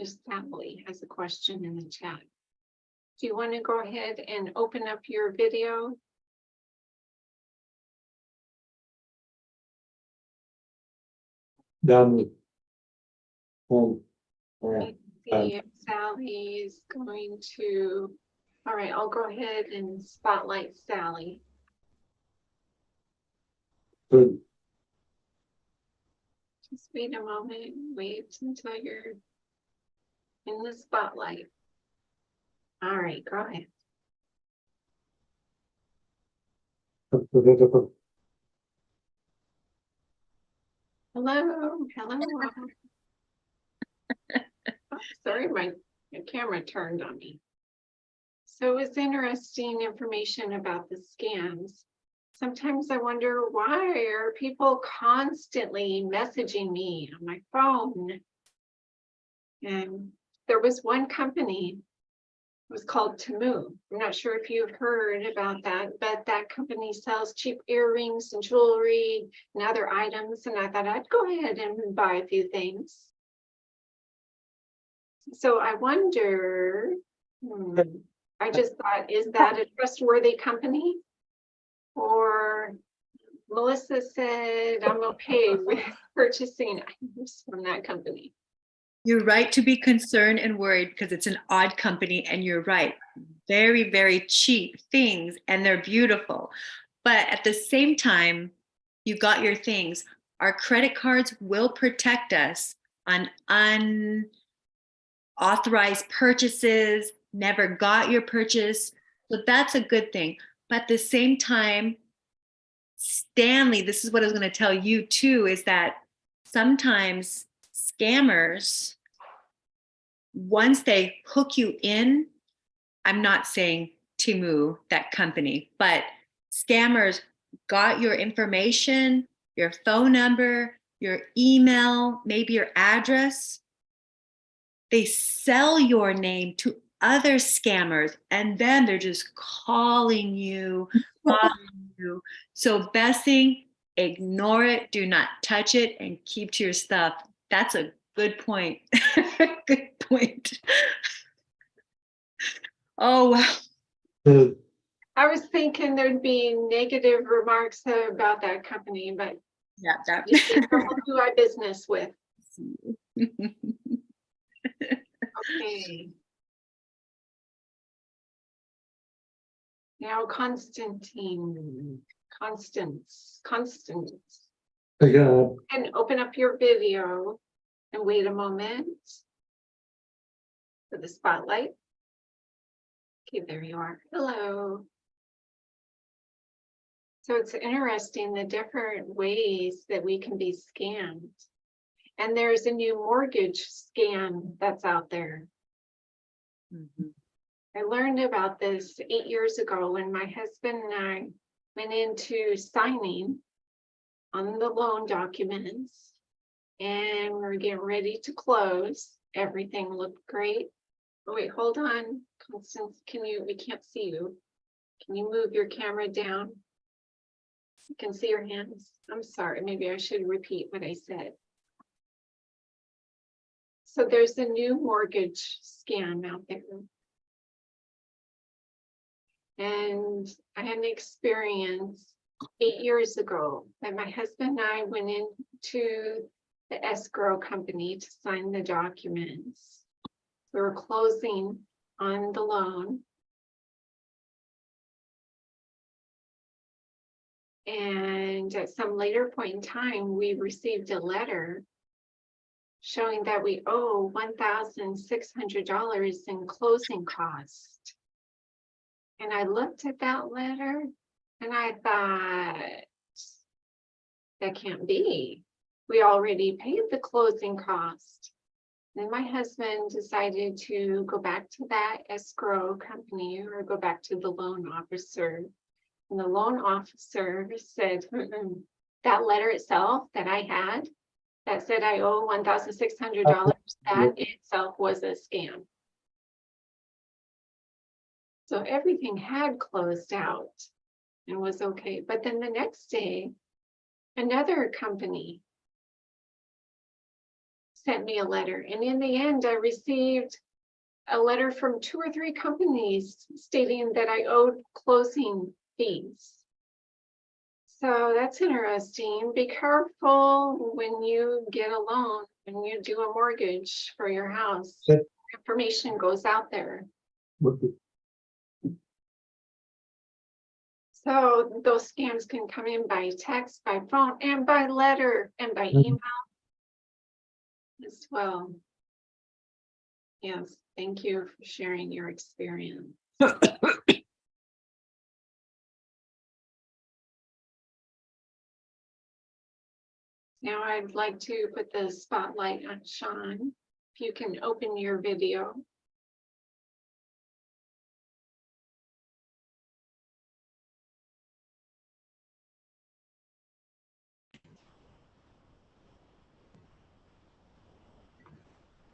Sally has a question in the chat. Do you want to go ahead and open up your video? Done. Let's see if Sally is going to. All right, I'll go ahead and spotlight Sally. Good. Just wait a moment. Wait until you're in the spotlight. All right, go ahead. Hello, hello. Oh, sorry, my camera turned on me. So it's interesting information about the scams. Sometimes I wonder, why are people constantly messaging me on my phone? And there was one company, it was called Temu. I'm not sure if you've heard about that, but that company sells cheap earrings and jewelry and other items. And I thought I'd go ahead and buy a few things. So I wonder, I just thought, is that a trustworthy company? Or Melissa said, I'm okay with purchasing items from that company. You're right to be concerned and worried because it's an odd company, and you're right. Very, very cheap things, and they're beautiful. But at the same time, you got your things. Our credit cards will protect us on unauthorized purchases, never got your purchase. So that's a good thing. But at the same time, Stanley, this is what I was going to tell you too, is that sometimes scammers, once they hook you in, I'm not saying Temu, that company, but scammers got your information, your phone number, your email, maybe your address. They sell your name to other scammers, and then they're just calling you. So best thing, ignore it, do not touch it, and keep to your stuff. That's a good point. Good point. Oh, wow. I was thinking there'd be negative remarks about that company, but Yeah, that. just be careful who I business with. Okay. Now Constance, Yeah, and open up your video and wait a moment for the spotlight. Okay, there you are. Hello. So it's interesting the different ways that we can be scammed. And there's a new mortgage scam that's out there. Mhm. I learned about this 8 years ago when my husband and I went into signing on the loan documents, and we're getting ready to close. Everything looked great. Oh, wait, hold on, Constance, we can't see you. Can you move your camera down? You can see your hands. I'm sorry, maybe I should repeat what I said. So there's a new mortgage scam out there. And I had an experience 8 years ago that my husband and I went into the escrow company to sign the documents. We were closing on the loan. And at some later point in time, we received a letter showing that we owe $1,600 in closing costs. And I looked at that letter and I thought, that can't be. We already paid the closing cost. Then my husband decided to go back to that escrow company or go back to the loan officer. And the loan officer said, that letter itself that I had that said I owe $1,600, that itself was a scam. So everything had closed out and was okay. But then the next day, another company sent me a letter. And in the end, I received a letter from 2 or 3 companies stating that I owed closing fees. So that's interesting. Be careful when you get a loan, when you do a mortgage for your house. Sure. Information goes out there. So those scams can come in by text, by phone, and by letter, and by email as well. Yes, thank you for sharing your experience. Now I'd like to put the spotlight on Sean. If you can open your video.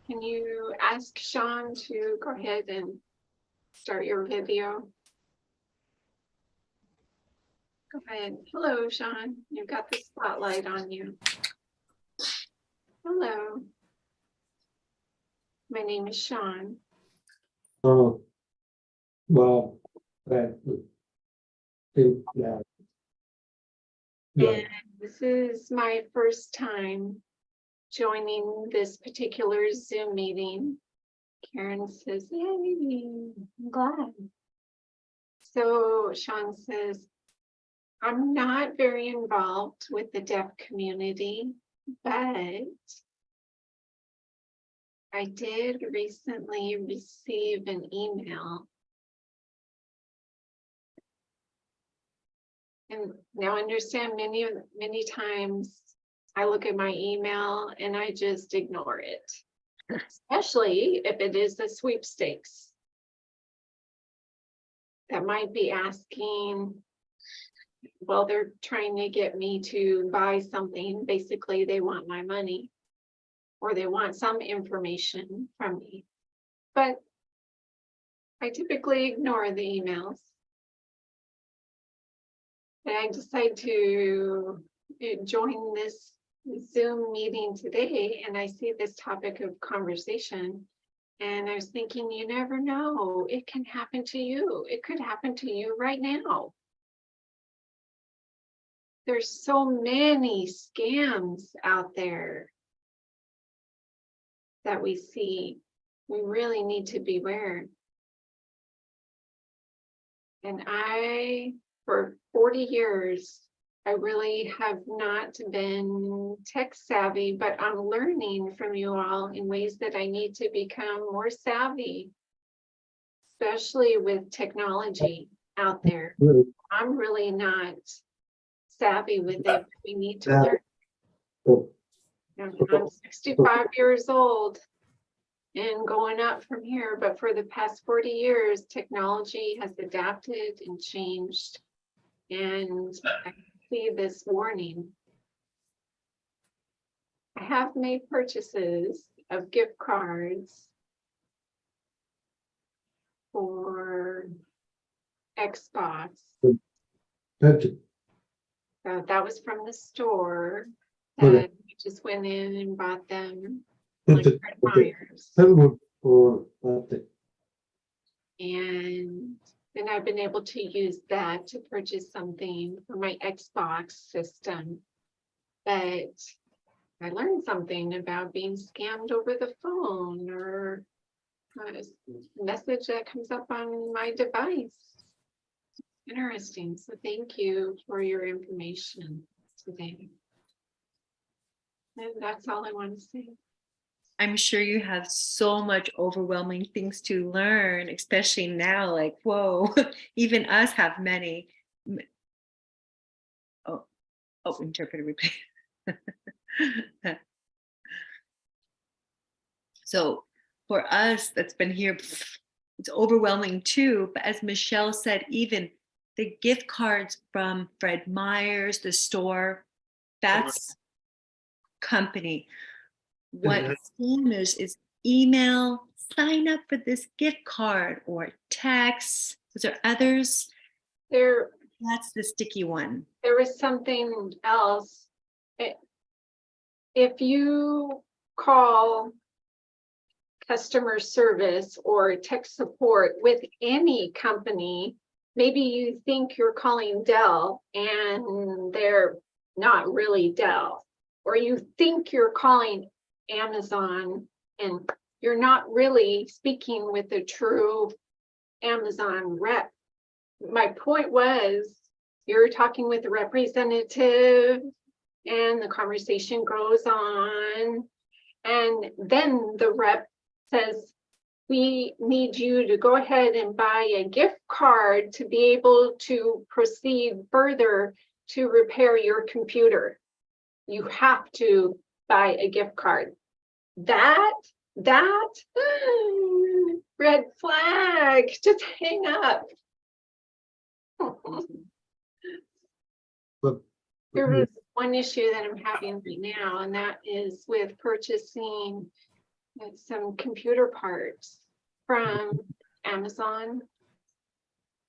Can you ask Sean to go ahead and start your video? Go ahead. Hello, Sean. You've got the spotlight on you. Hello. My name is Sean. Oh. Well, that. Yeah. Yeah, And this is my first time joining this particular Zoom meeting. Karen says, yay, I'm glad. So Sean says, I'm not very involved with the deaf community, but I did recently receive an email. And now understand many times I look at my email and I just ignore it, especially if it is a sweepstakes. That might be asking, well, they're trying to get me to buy something. Basically, they want my money or they want some information from me. But I typically ignore the emails. And I decided to join this Zoom meeting today, and I see this topic of conversation. And I was thinking, you never know, it can happen to you. It could happen to you right now. There's so many scams out there that we see. We really need to beware. And for 40 years, I really have not been tech savvy, but I'm learning from you all in ways that I need to become more savvy, especially with technology out there. really, I'm really not savvy with it. But we need to Yeah. learn. oh, I'm 65 years old and going up from here, but for the past 40 years, technology has adapted and changed. And I see this warning. I have made purchases of gift cards for Xbox. that's, That was from the store Okay. that we just went in and bought them, that's, like Fred Meyer's. that would, or, that, And then I've been able to use that to purchase something for my Xbox system. But I learned something about being scammed over the phone or a message that comes up on my device. Interesting. So thank you for your information today. And that's all I want to say. I'm sure you have so much overwhelming things to learn, especially now, like, whoa, even us have many. Oh, interpreter replay. So for us that's been here, it's overwhelming too. But as Michelle said, even the gift cards from Fred Meyer's, the store, that's company. What scammers is email, sign up for this gift card, or text. Is there others? That's the sticky one. There was something else. If you call customer service or tech support with any company, maybe you think you're calling Dell and they're not really Dell, or you think you're calling Amazon and you're not really speaking with a true Amazon rep. My point was, you're talking with a representative and the conversation goes on, and then the rep says, we need you to go ahead and buy a gift card to be able to proceed further to repair your computer. you have to buy a gift card. That red flag, just hang up. But There is one issue that I'm having right now, and that is with purchasing some computer parts from Amazon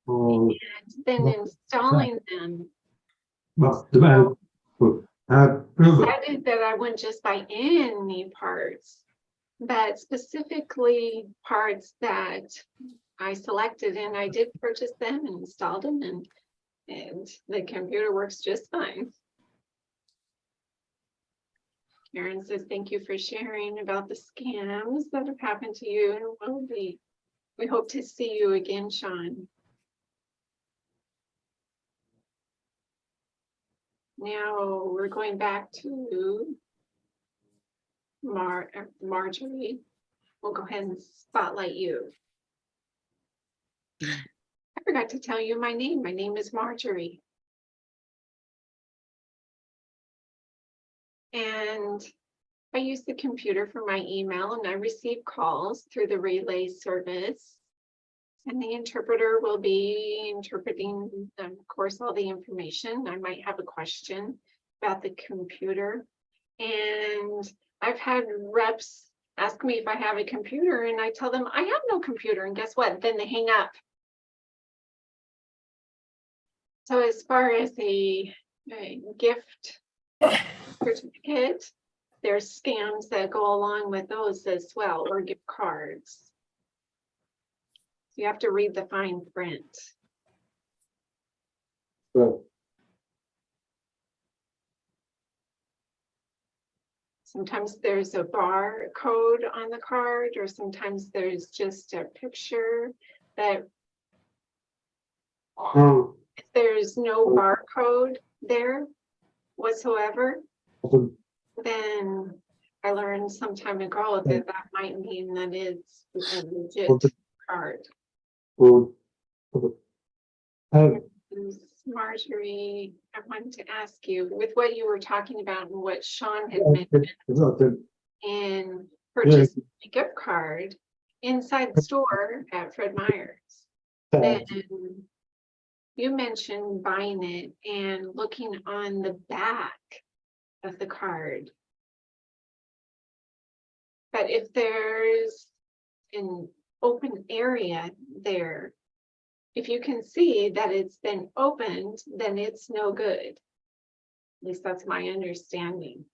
oh, and then installing them. but the man would have proven Decided that I wouldn't just buy any parts, but specifically parts that I selected, and I did purchase them and installed them, and the computer works just fine. Karen says, thank you for sharing about the scams that have happened to you, and we hope to see you again, Sean. Now we're going back to Marjorie. We'll go ahead and spotlight you. I forgot to tell you my name. My name is Marjorie. And I use the computer for my email, and I receive calls through the relay service. And the interpreter will be interpreting, of course, all the information. I might have a question about the computer. And I've had reps ask me if I have a computer, and I tell them I have no computer. And guess what? Then they hang up. So as far as a gift certificate, there's scams that go along with those as well, or gift cards. You have to read the fine print. so Sometimes there's a barcode on the card, or sometimes there's just a picture that if there's no barcode there whatsoever, then I learned some time ago that that might mean that it's a legit card. Marjorie, I wanted to ask you, with what you were talking about and what Sean had mentioned in purchasing a gift card inside the store at Fred Meyer's, then you mentioned buying it and looking on the back of the card. But if there's an open area there, if you can see that it's been opened, then it's no good. At least that's my understanding.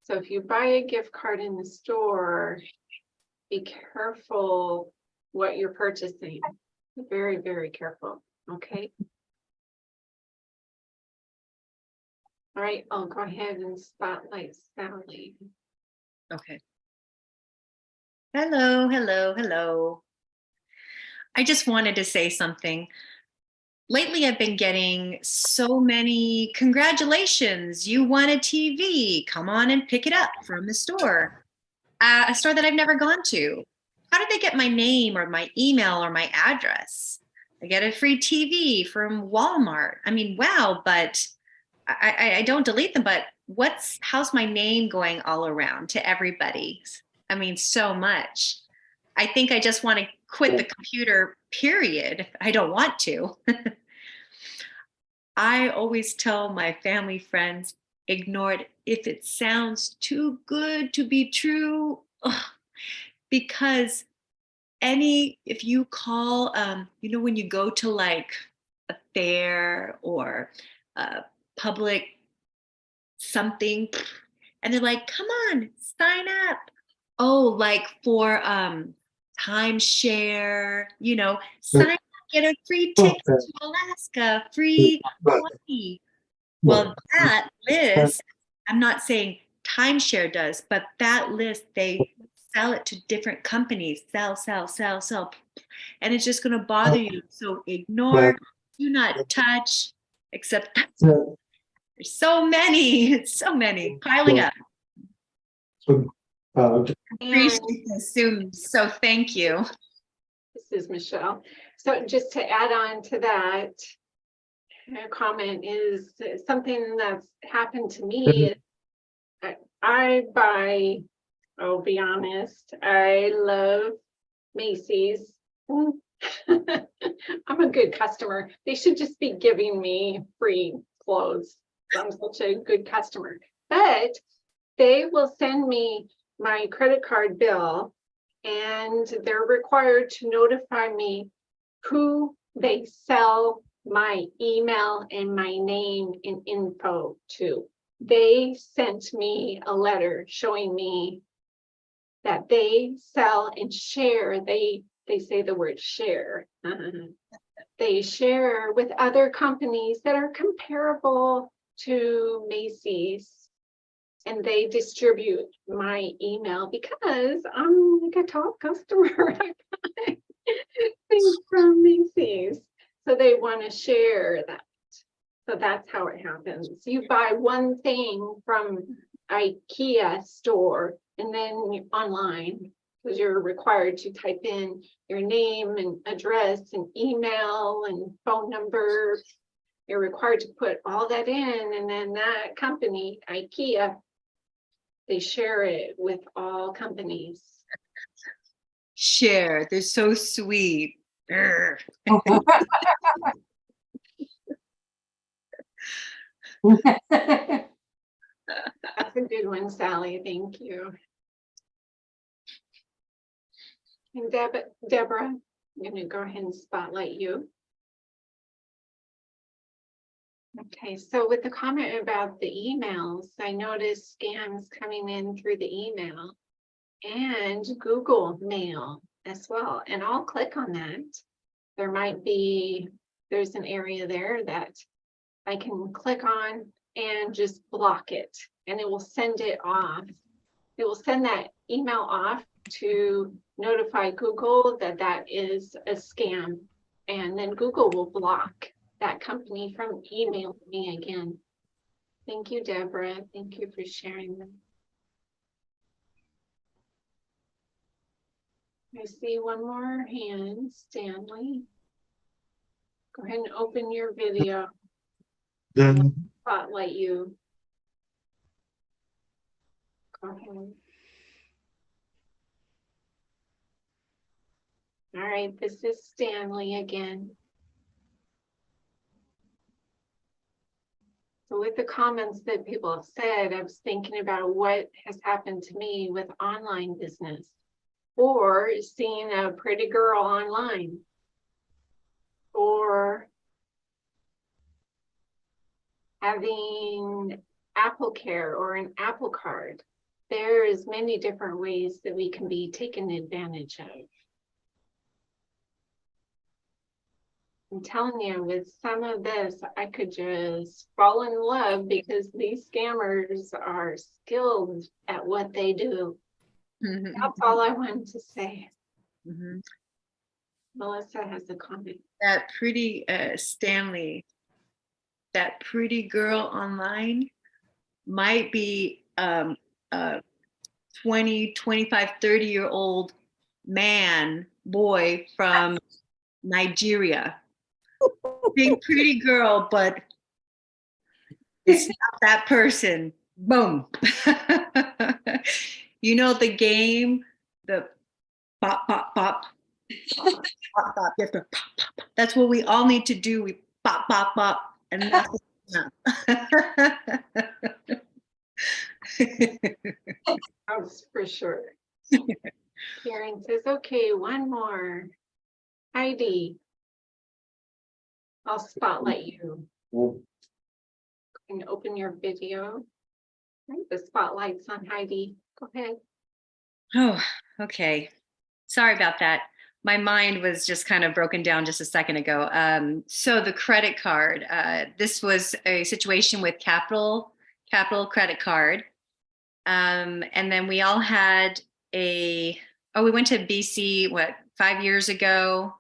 So if you buy a gift card in the store, be careful what you're purchasing. Very, very careful, okay? All right, I'll go ahead and spotlight Sally. Okay. Hello, hello, hello. I just wanted to say something. Lately, I've been getting so many congratulations. You won a TV. Come on and pick it up from the store. A store that I've never gone to. How did they get my name or my email or my address? I get a free TV from Walmart. I mean, wow, but I don't delete them, but how's my name going all around to everybody? I mean, so much. I think I just want to quit the computer, period. I don't want to. I always tell my family friends, ignore it if it sounds too good to be true. Ugh. Because if you call, when you go to like a fair or a public something, and they're like, come on, sign up. Oh, like for timeshare, sign up, get a free ticket to Alaska, free Hawaii. Well, that list, I'm not saying timeshare does, but that list, they sell it to different companies, sell. And it's just going to bother you. So ignore, do not touch, except there's so many piling up. Appreciate this soon. So thank you. This is Michelle. So just to add on to that, comment is something that's happened to me. I buy, I'll be honest, I love Macy's. I'm a good customer. They should just be giving me free clothes. I'm such a good customer. But they will send me my credit card bill and they're required to notify me who they sell my email and my name and info to. They sent me a letter showing me that they sell and share. They say the word share. They share with other companies that are comparable to Macy's, and they distribute my email because I'm like a top customer. I buy things from Macy's, so they want to share that. So that's how it happens. You buy one thing from IKEA store and then online, because you're required to type in your name and address and email and phone number. You're required to put all that in, and then that company, IKEA, they share it with all companies. Share. They're so sweet. Urgh. That's a good one, Sally. Thank you. And Deborah, I'm going to go ahead and spotlight you. Okay, so with the comment about the emails, I noticed scams coming in through the email and Google Mail as well. And I'll click on that. There might be, there's an area there that I can click on and just block it, and it will send it off. It will send that email off to notify Google that that is a scam, and then Google will block that company from emailing me again. Thank you, Deborah. Thank you for sharing them. I see one more hand, Stanley. Go ahead and open your video. Then Spotlight you. Go ahead. All right, this is Stanley again. So with the comments that people have said, I was thinking about what has happened to me with online business or seeing a pretty girl online or having Apple Care or an Apple Card. There is many different ways that we can be taken advantage of. I'm telling you, with some of this, I could just fall in love because these scammers are skilled at what they do. That's all I wanted to say. Mhm. Melissa has a comment. That pretty Stanley, that pretty girl online might be a 20, 25, 30-year-old man, boy from Nigeria. Big pretty girl, but it's not that person. Boom. You know the game, the pop, pop, pop, pop, pop, pop. You have to pop, pop, pop. That's what we all need to do. We pop, pop, pop, and that's That's for sure. Karen says, okay, one more. Heidi, I'll spotlight you. And open your video. Right, the spotlight's on Heidi. Go ahead. Oh, okay. Sorry about that. My mind was just kind of broken down just a second ago. So the credit card, this was a situation with Capital Credit Card. And then we all had we went to BC, 5 years ago?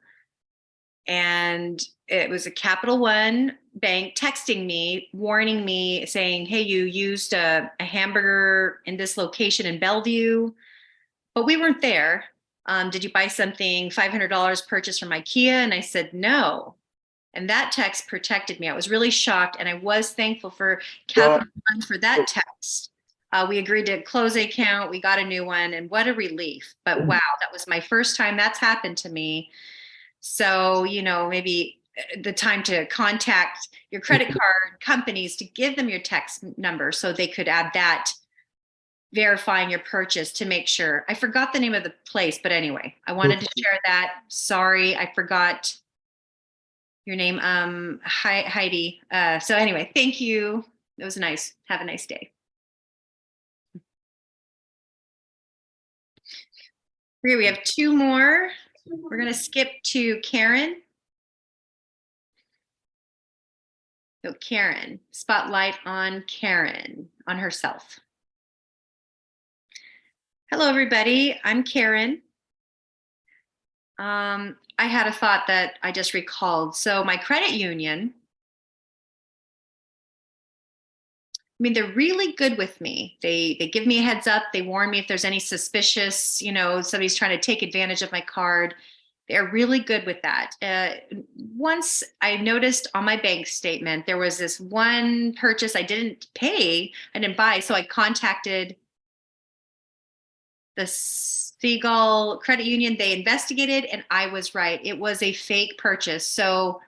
And it was a Capital One bank texting me, warning me, saying, hey, you used a hamburger in this location in Bellevue, but we weren't there. Did you buy something $500 purchased from IKEA? And I said, no. And that text protected me. I was really shocked, and I was thankful for Capital One for that text. We agreed to close the account. We got a new one, and what a relief. But wow, that was my first time that's happened to me. So, you know, maybe the time to contact your credit card companies to give them your text number so they could add that verifying your purchase to make sure. I forgot the name of the place, but anyway, I wanted to share that. Sorry, I forgot your name, Heidi. So anyway, thank you. It was nice. Have a nice day. Here we have two more. We're going to skip to Karen. So Karen, spotlight on Karen, on herself. Hello, everybody. I'm Karen. I had a thought that I just recalled. So my credit union, I mean, they're really good with me. They give me a heads up. They warn me if there's any suspicious, you know, somebody's trying to take advantage of my card. They're really good with that. Once I noticed on my bank statement, there was this one purchase I didn't pay, I didn't buy. So I contacted the Seagull Credit Union. They investigated and I was right. It was a fake purchase. So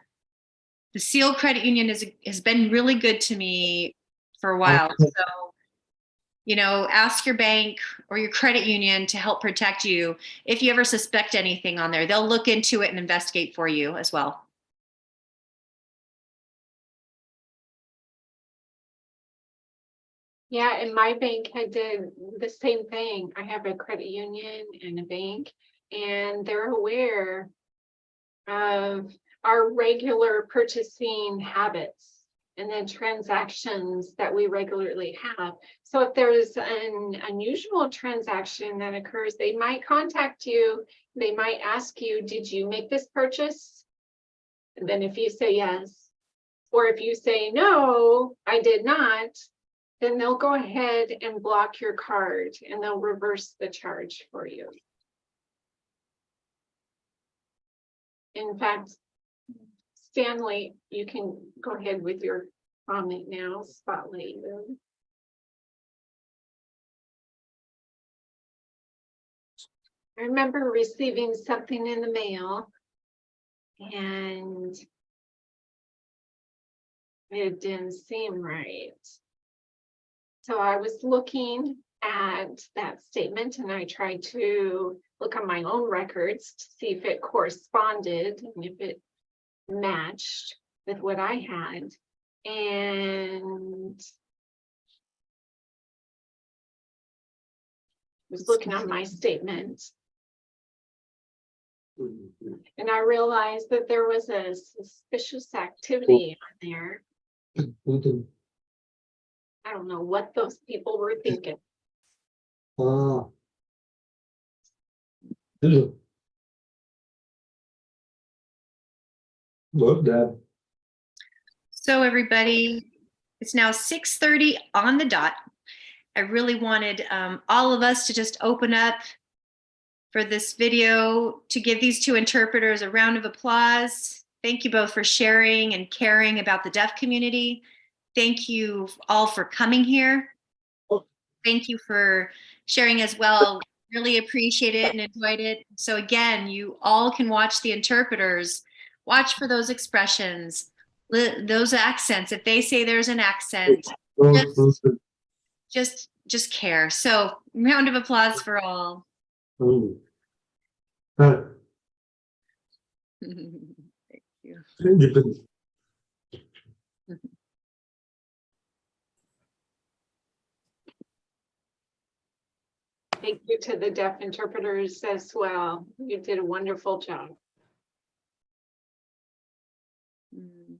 the Seal Credit Union has been really good to me for a while. So, you know, ask your bank or your credit union to help protect you. If you ever suspect anything on there, they'll look into it and investigate for you as well. Yeah, in my bank, I did the same thing. I have a credit union and a bank, and they're aware of our regular purchasing habits and then transactions that we regularly have. So if there's an unusual transaction that occurs, they might contact you. They might ask you, did you make this purchase? And then if you say yes, or if you say, no, I did not, then they'll go ahead and block your card and they'll reverse the charge for you. In fact, Stanley, you can go ahead with your comment now, spotlight you. I remember receiving something in the mail and it didn't seem right. So I was looking at that statement and I tried to look on my own records to see if it corresponded and if it matched with what I had. And was looking on my statement and I realized that there was a suspicious activity on there. I don't know what those people were thinking. Love that. So everybody, it's now 6:30 on the dot. I really wanted all of us to just open up for this video to give these two interpreters a round of applause. Thank you both for sharing and caring about the deaf community. Thank you all for coming here. Thank you for sharing as well. Really appreciate it and enjoyed it. So again, you all can watch the interpreters, watch for those expressions, those accents. If they say there's an accent, just care. So round of applause for all. Thank you. Thank you to the deaf interpreters as well. You did a wonderful job. Mm.